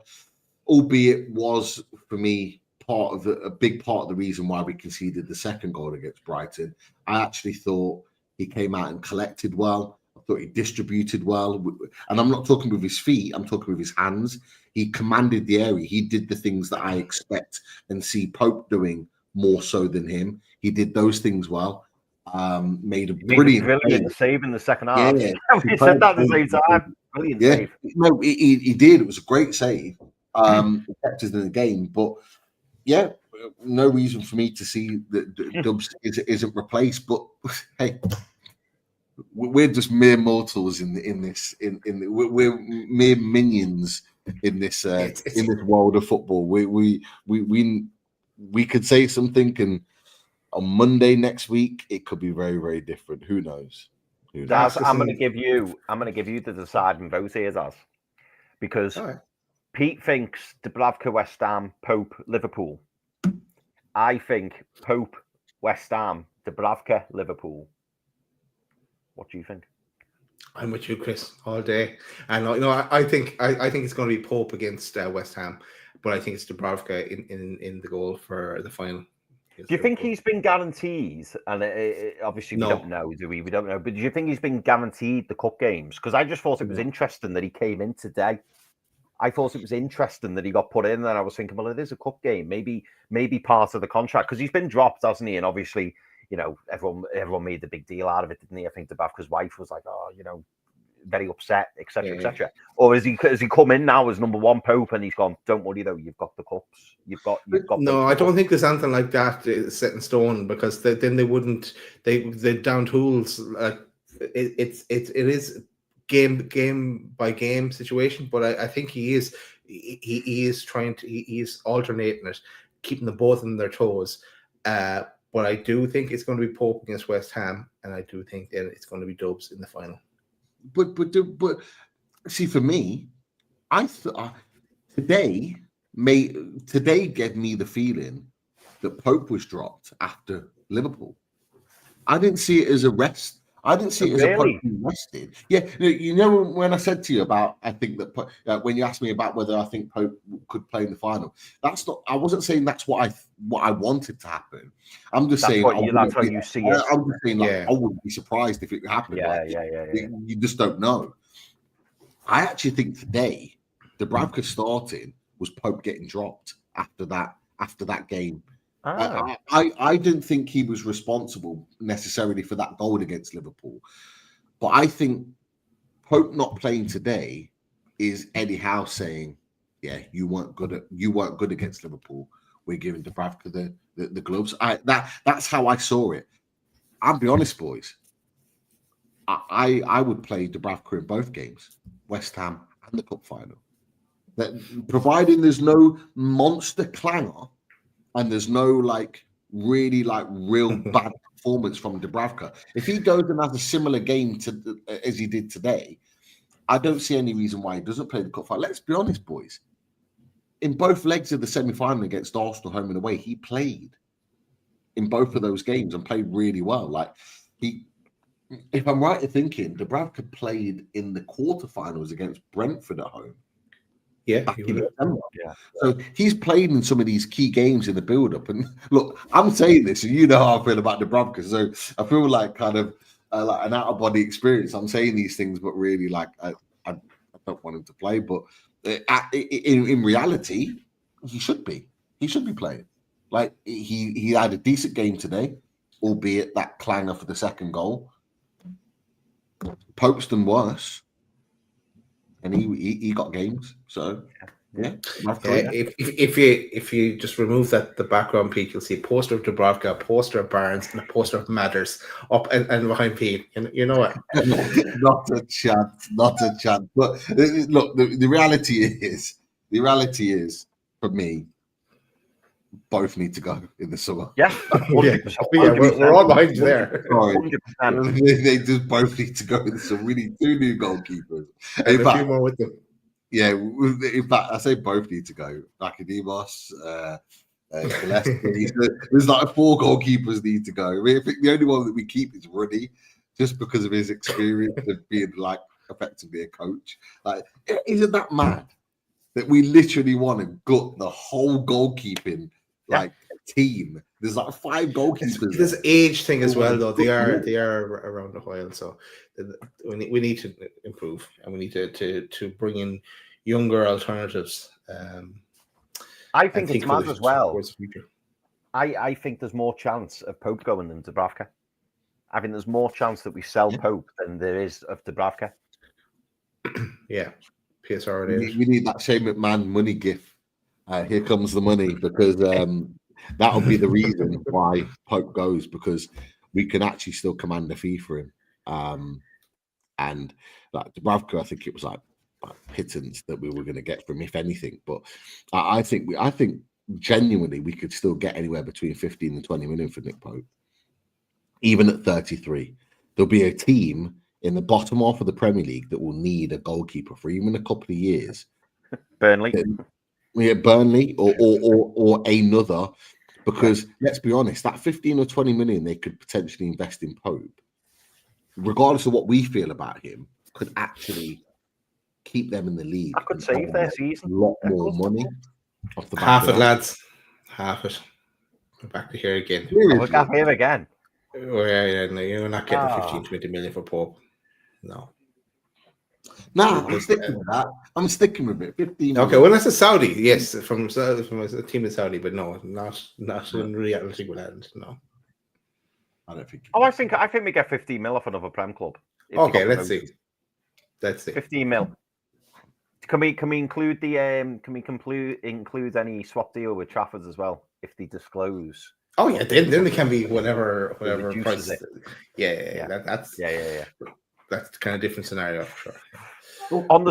albeit was for me a big part of the reason why we conceded the second goal against Brighton. I actually thought he came out and collected well. I thought he distributed well. And I'm not talking with his feet, I'm talking with his hands. He commanded the area. He did the things that I expect and see Pope doing more so than him. He did those things well. Made a brilliant save in the second half. Yeah, we said that at the same time. Brilliant save. No, he did. It was a great save. It kept us in the game. But yeah, no reason for me to see that Dubs isn't replaced. But hey, we're just mere mortals in this. We're mere minions in this world of football. We could say something, and on Monday next week it could be very, very different. Who knows? I'm going to give you the deciding vote here, Daz, because Pete thinks Dubravka, West Ham, Pope, Liverpool. I think Pope, West Ham, Dubravka, Liverpool. What do you think? I'm with you, Chris, all day. And I think it's going to be Pope against West Ham, but I think it's Dubravka in the goal for the final. Do you think he's been guaranteed? And obviously we don't know, do we? We don't know. But do you think he's been guaranteed the cup games? Because I just thought it was interesting that he came in today. I thought it was interesting that he got put in, and I was thinking, well, it is a cup game. Maybe part of the contract, because he's been dropped, hasn't he? And obviously, everyone made the big deal out of it, didn't he? I think Dubravka's wife was like, very upset, etc., etc. Or has he come in now as number one Pope, and he's gone, don't worry though, you've got the cups, you've got. No, I don't think there's anything like that set in stone, because then they wouldn't. They down tools. It is game by game situation, but I think he is alternating it, keeping them both on their toes. But I do think it's going to be Pope against West Ham, and I do think that it's going to be Dubs in the final. But see, for me, I thought today gave me the feeling that Pope was dropped after Liverpool. I didn't see it as a rest. I didn't see it as a Pope being rested. Yeah, when I said to you about, I think that when you asked me about whether I think Pope could play in the final, that's not. I wasn't saying that's what I wanted to happen. I'm just saying that's how you see it. I'm just saying I wouldn't be surprised if it happened. Yeah. You just don't know. I actually think today Dubravka starting was Pope getting dropped after that game. I didn't think he was responsible necessarily for that goal against Liverpool, but I think Pope not playing today is Eddie Howe saying, "Yeah, you weren't good against Liverpool. We're giving Dubravka the gloves." That's how I saw it. I'll be honest, boys. I would play Dubravka in both games, West Ham and the cup final. That providing there's no monster clanger. And there's no real bad performance from Dubravka. If he goes and has a similar game as he did today, I don't see any reason why he doesn't play the cup final. Let's be honest, boys. In both legs of the semi-final against Arsenal, home and away, he played in both of those games and played really well. If I'm right in thinking, Dubravka played in the quarterfinals against Brentford at home. Yeah, so he's played in some of these key games in the build-up. And look, I'm saying this, and you know how I feel about Dubravka. So I feel like kind of like an out-of-body experience. I'm saying these things, but really, I don't want him to play. But in reality, he should be. He should be playing. He had a decent game today. albeit that clanger for the second goal. Pope's done worse, and he got games. So yeah. If you just remove the background peak, you'll see a poster of Dubravka, a poster of Barnes, and a poster of Matters up and behind Pete. You know what? Not a chance. But look, the reality is for me, both need to go in the summer. Yeah, 100%. We're all behind you there. 100%. They just both need to go in the summer. We need 2 new goalkeepers. And a few more with them. Yeah, in fact, I say both need to go. Bakadimos, Gillespie. There's like 4 goalkeepers need to go. I mean, I think the only one that we keep is Ruddy, just because of his experience of being like effectively a coach. Like, isn't that mad that we literally want to gut the whole goalkeeping team? There's like 5 goalkeepers. This age thing as well, though. They are around a while, so we need to improve, and we need to bring in younger alternatives. I think it's mad as well. I think there's more chance of Pope going than Dubravka. I think there's more chance that we sell Pope than there is of Dubravka. Yeah, PSR it is. We need that Shane McMahon money gif. Here comes the money, because that'll be the reason why Pope goes, because we can actually still command a fee for him. And like Dubravka, I think it was like pittance that we were going to get from, if anything. But I think genuinely we could still get anywhere between 15 and 20 million for Nick Pope, even at 33. There'll be a team in the bottom half of the Premier League that will need a goalkeeper for even a couple of years. Burnley. Yeah, Burnley or another, because let's be honest, that 15 or 20 million they could potentially invest in Pope, regardless of what we feel about him, could actually keep them in the league. I could save their season. A lot more money. Off the back Half it, lads. Half it. We're back to here again. We're back here again. Oh, yeah, no, you're not getting 15, 20 million for Pope. No. No, I'm sticking with that. I'm sticking with it. 15 okay, well, that's a Saudi, yes, from a team in Saudi, but no, not in reality with Ireland. No, I don't think. I think we get 15 mil off another Prem club. Okay, let's see. 15 mil. Can we include include any swap deal with Trafford as well if they disclose? Oh yeah, then they can be whatever price. It. Yeah. That's kind of different scenario for sure. On the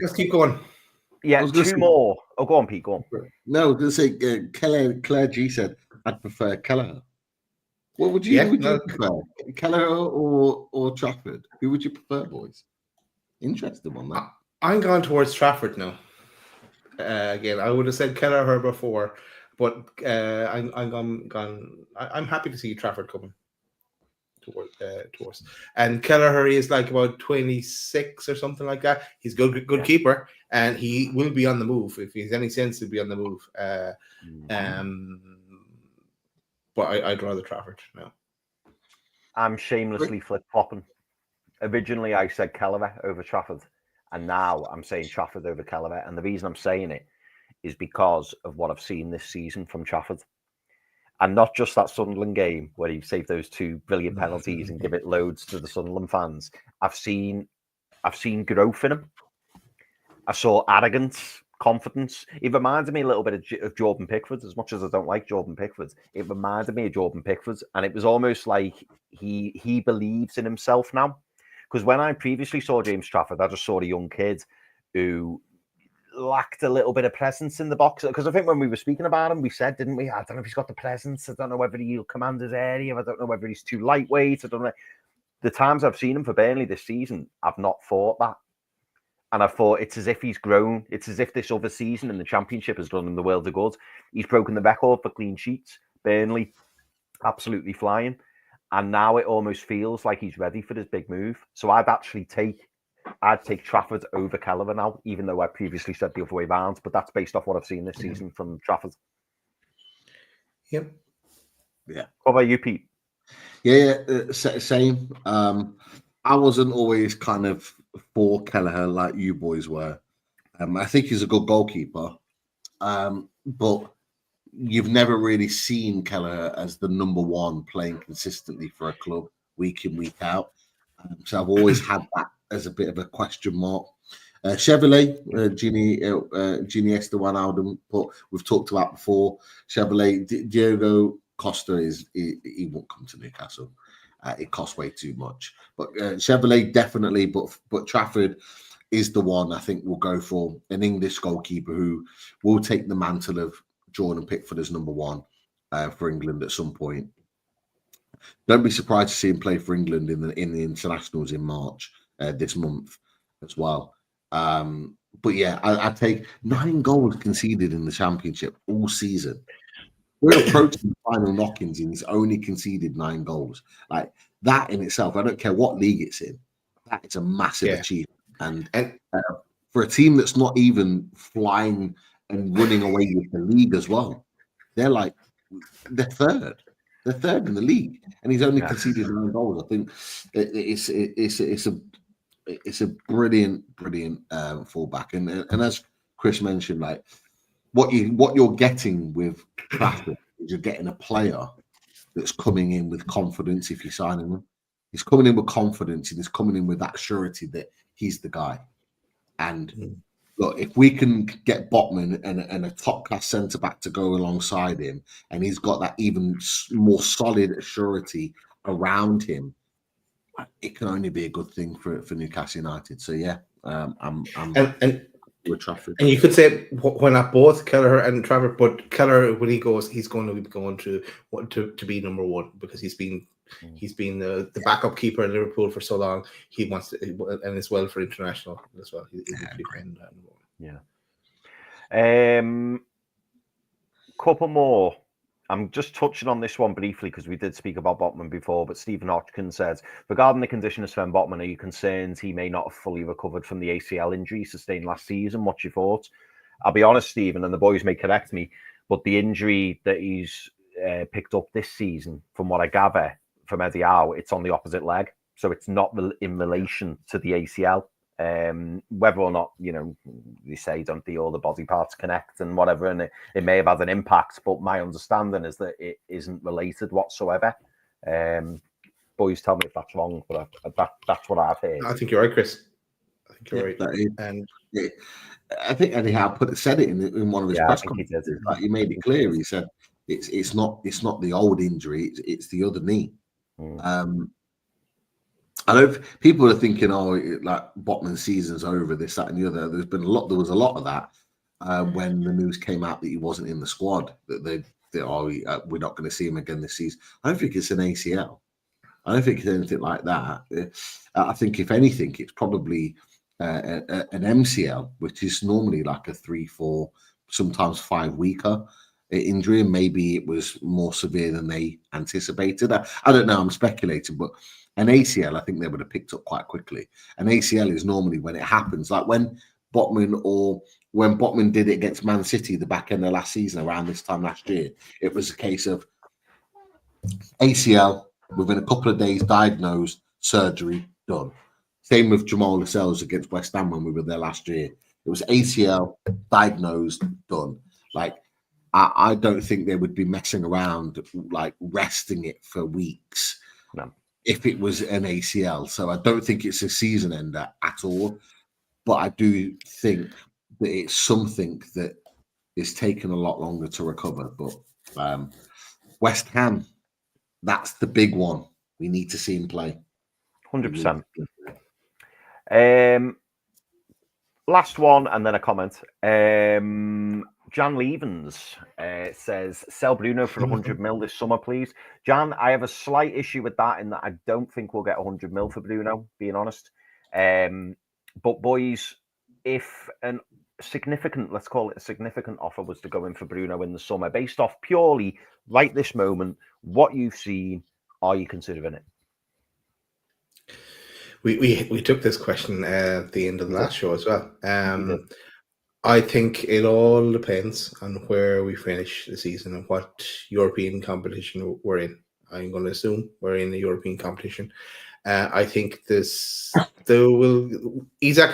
let's keep going. Yeah, 2 more. Oh, go on, Pete. Go on. No, I was going to say, Claire G said, I'd prefer Kelleher. What would you prefer? Kelleher or Trafford? Who would you prefer, boys? Interesting one, that. I'm going towards Trafford now. Again, I would have said Kelleher before, but I'm happy to see Trafford coming towards. And Kelleher is like about 26 or something like that. He's good keeper, and he will be on the move if he's any sense. He'll be on the move. But I'd rather Trafford now. I'm shamelessly flip-flopping. Originally, I said Kelleher over Trafford, and now I'm saying Trafford over Kelleher. And the reason I'm saying it is because of what I've seen this season from Trafford. And not just that Sunderland game where he saved those 2 brilliant penalties and give it loads to the Sunderland fans. I've seen growth in him. I saw arrogance, confidence. It reminded me a little bit of Jordan Pickford. As much as I don't like Jordan Pickford, it reminded me of Jordan Pickford. And it was almost like he believes in himself now. Because when I previously saw James Trafford, I just saw a young kid who lacked a little bit of presence in the box. Because I think when we were speaking about him, we said, didn't we? I don't know if he's got the presence. I don't know whether he'll command his area. I don't know whether he's too lightweight. I don't know. The times I've seen him for Burnley this season, I've not thought that. And I thought it's as if he's grown. It's as if this other season in the Championship has done him the world of good. He's broken the record for clean sheets. Burnley absolutely flying. And now it almost feels like he's ready for this big move. So I'd take Trafford over Kelleher now, even though I previously said the other way around. But that's based off what I've seen this season from Trafford. Yep. Yeah. What about you, Pete? Yeah, same. I wasn't always kind of for Kelleher like you boys were. I think he's a good goalkeeper. But you've never really seen Kelleher as the number one playing consistently for a club week in, week out. So I've always had that as a bit of a question mark. Chevrolet, Gini Esteban, but we've talked about before. Chevrolet, Diego Costa he won't come to Newcastle. It costs way too much. But Chevrolet definitely, but Trafford is the one I think will go for an English goalkeeper who will take the mantle of Jordan Pickford as number one for England at some point. Don't be surprised to see him play for England in the internationals in March this month as well. But yeah, I take 9 goals conceded in the Championship all season. We're approaching the final knock-ins and he's only conceded 9 goals. Like that in itself, I don't care what league it's in. That is a massive achievement. And for a team that's not even flying and running away with the league as well, they're third. They're third in the league, and he's only conceded 9 goals. I think it's a brilliant fullback. And as Chris mentioned, like what you're getting with Trafford is you're getting a player that's coming in with confidence. If you're signing him, he's coming in with confidence, and he's coming in with that surety that he's the guy. And look, if we can get Botman and a top-class centre-back to go alongside him, and he's got that even more solid surety around him, it can only be a good thing for Newcastle United. So yeah, I'm with Trafford. And you could say why not both Kelleher and Trafford, but Kelleher, when he goes, he's going to be going to be number one because he's been the backup keeper in Liverpool for so long. He wants to, and as well for international as well. Couple more. I'm just touching on this one briefly because we did speak about Botman before, but Stephen Hodgkin says, regarding the condition of Sven Botman, are you concerned he may not have fully recovered from the ACL injury sustained last season? What's your thoughts? I'll be honest, Stephen, and the boys may correct me, but the injury that he's picked up this season, from what I gather from Eddie Howe, it's on the opposite leg. So it's not in relation to the ACL. Whether or not, they say don't all the body parts connect and whatever, and it may have had an impact, but my understanding is that it isn't related whatsoever. Boys, tell me if that's wrong, but that's what I've heard. I think you're right, Chris. I think you're right. And I think Eddie Howe said it in one of his press conferences. He made it clear. He said it's not the old injury, it's the other knee. I know people are thinking, like Botman's season's over, this, that, and the other. There was a lot of that when the news came out that he wasn't in the squad. That we're not going to see him again this season. I don't think it's an ACL. I don't think it's anything like that. I think if anything, it's probably an MCL, which is normally like a 3-4, sometimes 5-weeker injury, and maybe it was more severe than they anticipated. I don't know. I'm speculating, but. An ACL, I think they would have picked up quite quickly. An ACL is normally when it happens, like when Botman did it against Man City the back end of last season, around this time last year. It was a case of ACL within a couple of days, diagnosed, surgery done. Same with Jamal Lascelles against West Ham when we were there last year. It was ACL, diagnosed, done. Like I don't think they would be messing around, like resting it for weeks. No. If it was an ACL. So I don't think it's a season ender at all. But I do think that it's something that is taking a lot longer to recover. But West Ham, that's the big one. We need to see him play. 100%. Last one, and then a comment. Jan Levens says, sell Bruno for 100 mil this summer, please. Jan, I have a slight issue with that in that I don't think we'll get 100 mil for Bruno, being honest. But boys, if a significant, let's call it a significant offer was to go in for Bruno in the summer, based off purely right this moment, what you've seen, are you considering it? We took this question at the end of the last show as well. I think it all depends on where we finish the season and what European competition we're in. I'm going to assume we're in the European competition. I think Isak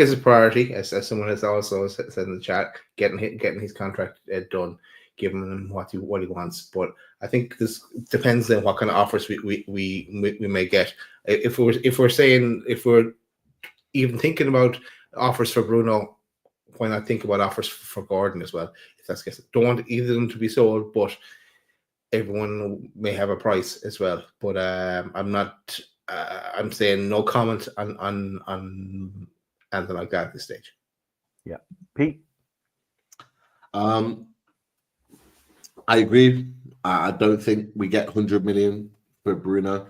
is a priority, as someone has also said in the chat, getting his contract done. giving him what he wants. But I think this depends on what kind of offers we may get. If we're even thinking about offers for Bruno, why not think about offers for Gordon as well? If that's the case, don't want either of them to be sold, but everyone may have a price as well. But I'm not. I'm saying no comment on anything like that at this stage. Yeah, Pete. I agree. I don't think we get 100 million for Bruno.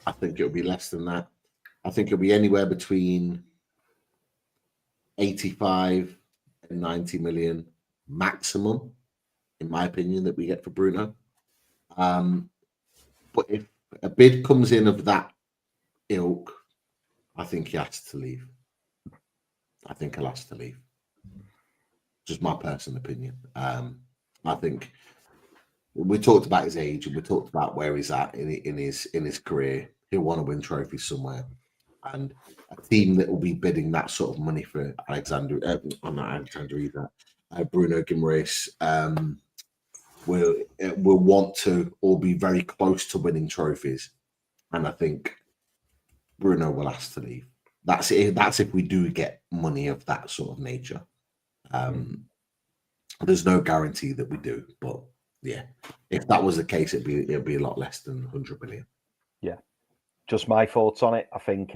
I think it'll be less than that. I think it'll be anywhere between 85 and 90 million maximum, in my opinion, that we get for Bruno. But if a bid comes in of that ilk, I think he has to leave. I think he'll have to leave. Just my personal opinion. I think we talked about his age and we talked about where he's at in his career. He'll want to win trophies somewhere, and a team that will be bidding that sort of money for Bruno Guimaraes will want to all be very close to winning trophies, and I think Bruno will ask to leave. That's if we do get money of that sort of nature. There's no guarantee that we do, but yeah, if that was the case, it'd be a lot less than 100 million. Yeah, just my thoughts on it. I think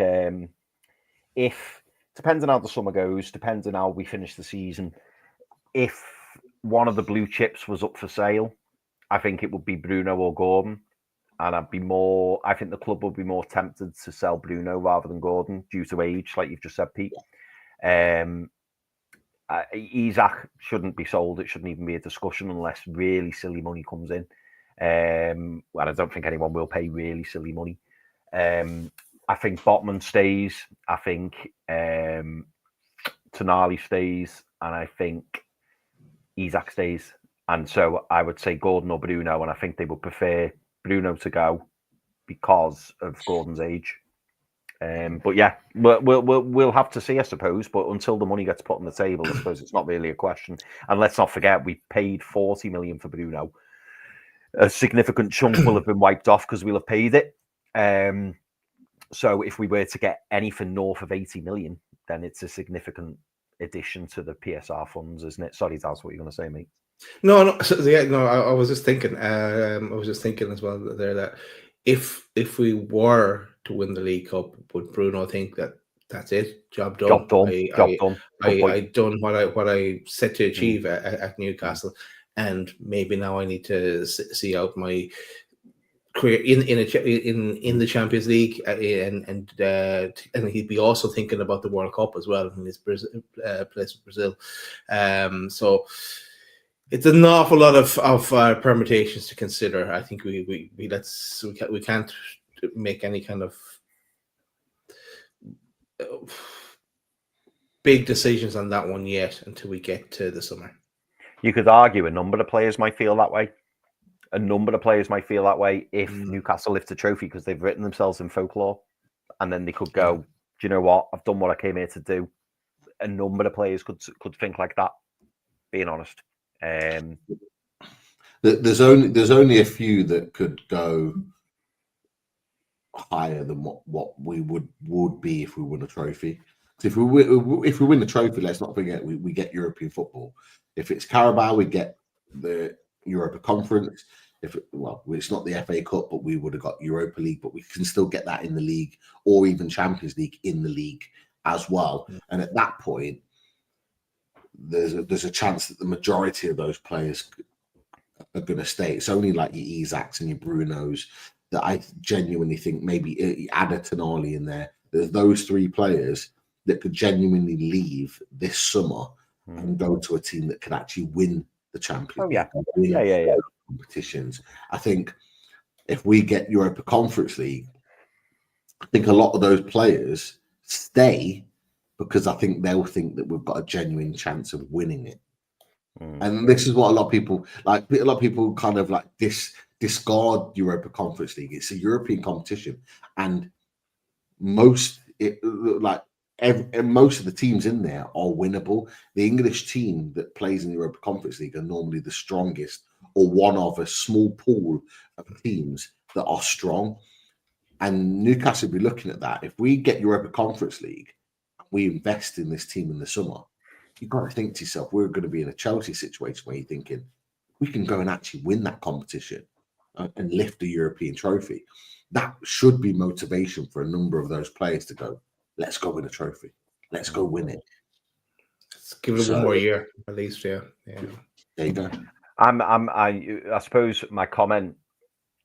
if depends on how the summer goes, depends on how we finish the season. If one of the blue chips was up for sale, I think it would be Bruno or Gordon, and I think the club would be more tempted to sell Bruno rather than Gordon due to age, like you've just said, Pete. Isak shouldn't be sold. It shouldn't even be a discussion unless really silly money comes in. And I don't think anyone will pay really silly money. I think Botman stays. I think Tonali stays. And I think Isak stays. And so I would say Gordon or Bruno. And I think they would prefer Bruno to go because of Gordon's age. But yeah, we'll have to see, I suppose. But until the money gets put on the table, I suppose it's not really a question. And let's not forget, we paid 40 million for Bruno. A significant chunk will have been wiped off because we'll have paid it. So if we were to get anything north of 80 million, then it's a significant addition to the PSR funds, isn't it? Sorry, that's what you're going to say, mate. No. So, yeah, no. I was just thinking. I was just thinking as well there that if we were to win the League Cup, would Bruno think that that's it, job done? Job done. I done what I set to achieve at Newcastle, and maybe now I need to see out my career in the Champions League, and he'd be also thinking about the World Cup as well in his place with Brazil. So it's an awful lot of permutations to consider. I think we can't make any kind of big decisions on that one yet until we get to the summer. You could argue a number of players might feel that way. A number of players might feel that way if Newcastle lift a trophy because they've written themselves in folklore, and then they could go, do you know what? I've done what I came here to do. A number of players could think like that, being honest. There's only a few that could go higher than what we would be if we win a trophy. So if we win the trophy, let's not forget we get European football. If it's Carabao, we get the Europa Conference. It's not the FA Cup, but we would have got Europa League, but we can still get that in the league, or even Champions League in the league as well. And at that point, there's a chance that the majority of those players are going to stay. It's only like your Isaks and your Brunos that I genuinely think maybe add a Tonali in there. There's those three players that could genuinely leave this summer and go to a team that could actually win the Champions League. Competitions. I think if we get Europa Conference League, I think a lot of those players stay because I think they'll think that we've got a genuine chance of winning it. And this is what a lot of people kind of like discard Europa Conference League. It's a European competition, and and most of the teams in there are winnable. The English team that plays in the Europa Conference League are normally the strongest, or one of a small pool of teams that are strong. And Newcastle will be looking at that. If we get Europa Conference League, we invest in this team in the summer, you've got to think to yourself, we're going to be in a Chelsea situation where you're thinking, we can go and actually win that competition and lift a European trophy. That should be motivation for a number of those players to go, let's go win a trophy. Let's go win it. Let's give it one more year, at least, yeah. There you go. I suppose my comment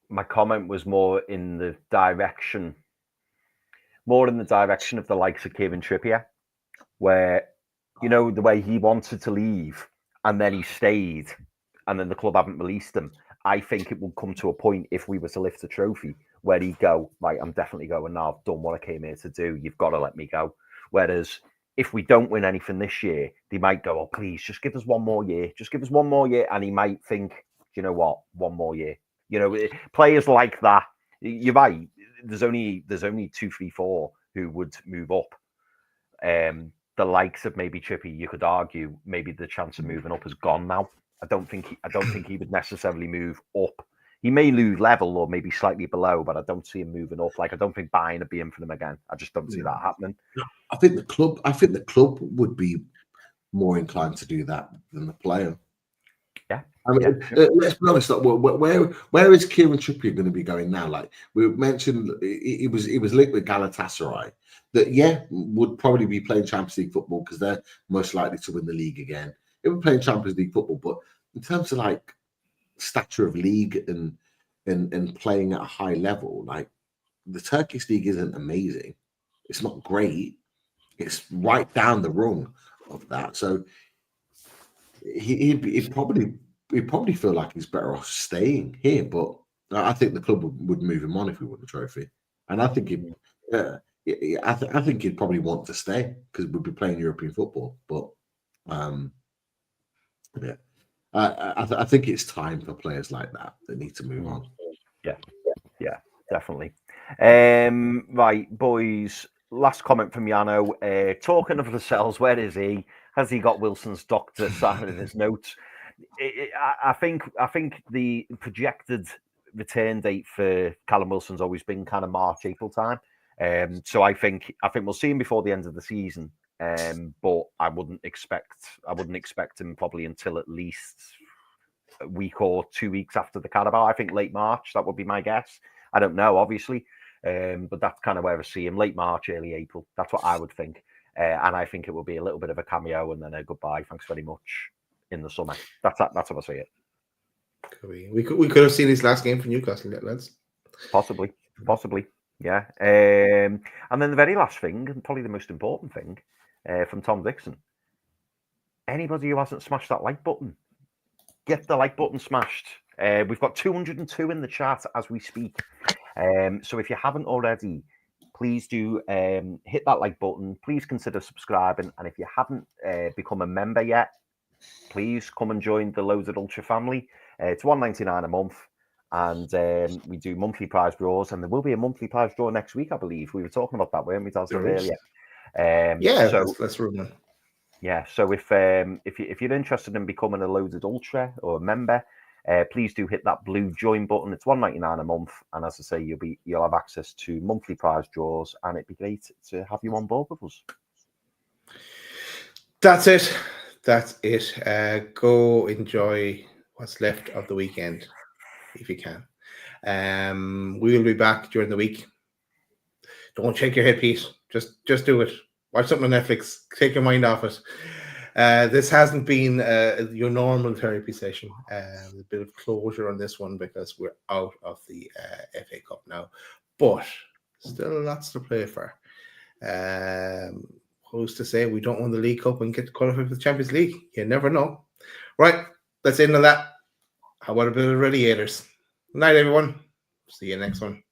was more in the direction of the likes of Kieran Trippier, where, you know, the way he wanted to leave and then he stayed and then the club haven't released him. I think it will come to a point, if we were to lift the trophy, where he'd go, right, I'm definitely going now. I've done what I came here to do. You've got to let me go. Whereas if we don't win anything this year, they might go, oh, please, just give us one more year. Just give us one more year. And he might think, you know what, one more year. You know, players like that, you're right. There's only 2, 3, 4 who would move up. The likes of maybe Trippy, you could argue maybe the chance of moving up is gone now. I don't think he would necessarily move up. He may lose level or maybe slightly below, but I don't see him moving up. Like, I don't think Bayern would be in for them again. I just don't see that happening. I think the club would be more inclined to do that than the player. Yeah. I mean, let's be honest. Where is Kieran Trippier going to be going now? Like we mentioned, it was linked with Galatasaray. That would probably be playing Champions League football because they're most likely to win the league again. It would play Champions League football, but in terms of like stature of league and playing at a high level, like the Turkish league isn't amazing. It's not great. It's right down the rung of that. So he'd probably feel like he's better off staying here. But I think the club would move him on if we won the trophy, and I think I think he'd probably want to stay because we'd be playing European football. But I think it's time for players like that need to move on. Yeah, definitely. Right, boys. Last comment from Yano. Talking of Lascelles, where is he? Has he got Wilson's doctor signing in his notes? I think the projected return date for Callum Wilson's always been kind of March, April time. So I think we'll see him before the end of the season. But I wouldn't expect him probably until at least a week or 2 weeks after the Carabao. I think late March, that would be my guess. I don't know, obviously. But that's kind of where I see him, late March, early April. That's what I would think. And I think it will be a little bit of a cameo and then a goodbye, thanks very much, in the summer. That's how I see it. We could have seen his last game for Newcastle, lads. Possibly, yeah. And then the very last thing, and probably the most important thing, from Tom Dixon. Anybody who hasn't smashed that like button, get the like button smashed. We've got 202 in the chat as we speak. So if you haven't already, please do hit that like button. Please consider subscribing. And if you haven't become a member yet, please come and join the Loaded Ultra family. It's $1.99 a month. And we do monthly prize draws. And there will be a monthly prize draw next week, I believe. We were talking about that, weren't we, Daz, earlier? Let's remember. Yeah, so if you're interested in becoming a Loaded Ultra or a member, please do hit that blue join button. It's $1.99 a month, and as I say, you'll have access to monthly prize draws, and it'd be great to have you on board with us. That's it. Go enjoy what's left of the weekend if you can. We will be back during the week. Don't shake your head, Pete. Just do it. Watch something on Netflix. Take your mind off it. This hasn't been your normal therapy session. A bit of closure on this one because we're out of the FA Cup now. But still lots to play for. Who's to say we don't win the League Cup and get qualified for the Champions League? You never know. Right, that's the end of that. How about a bit of radiators? Good night, everyone. See you next one.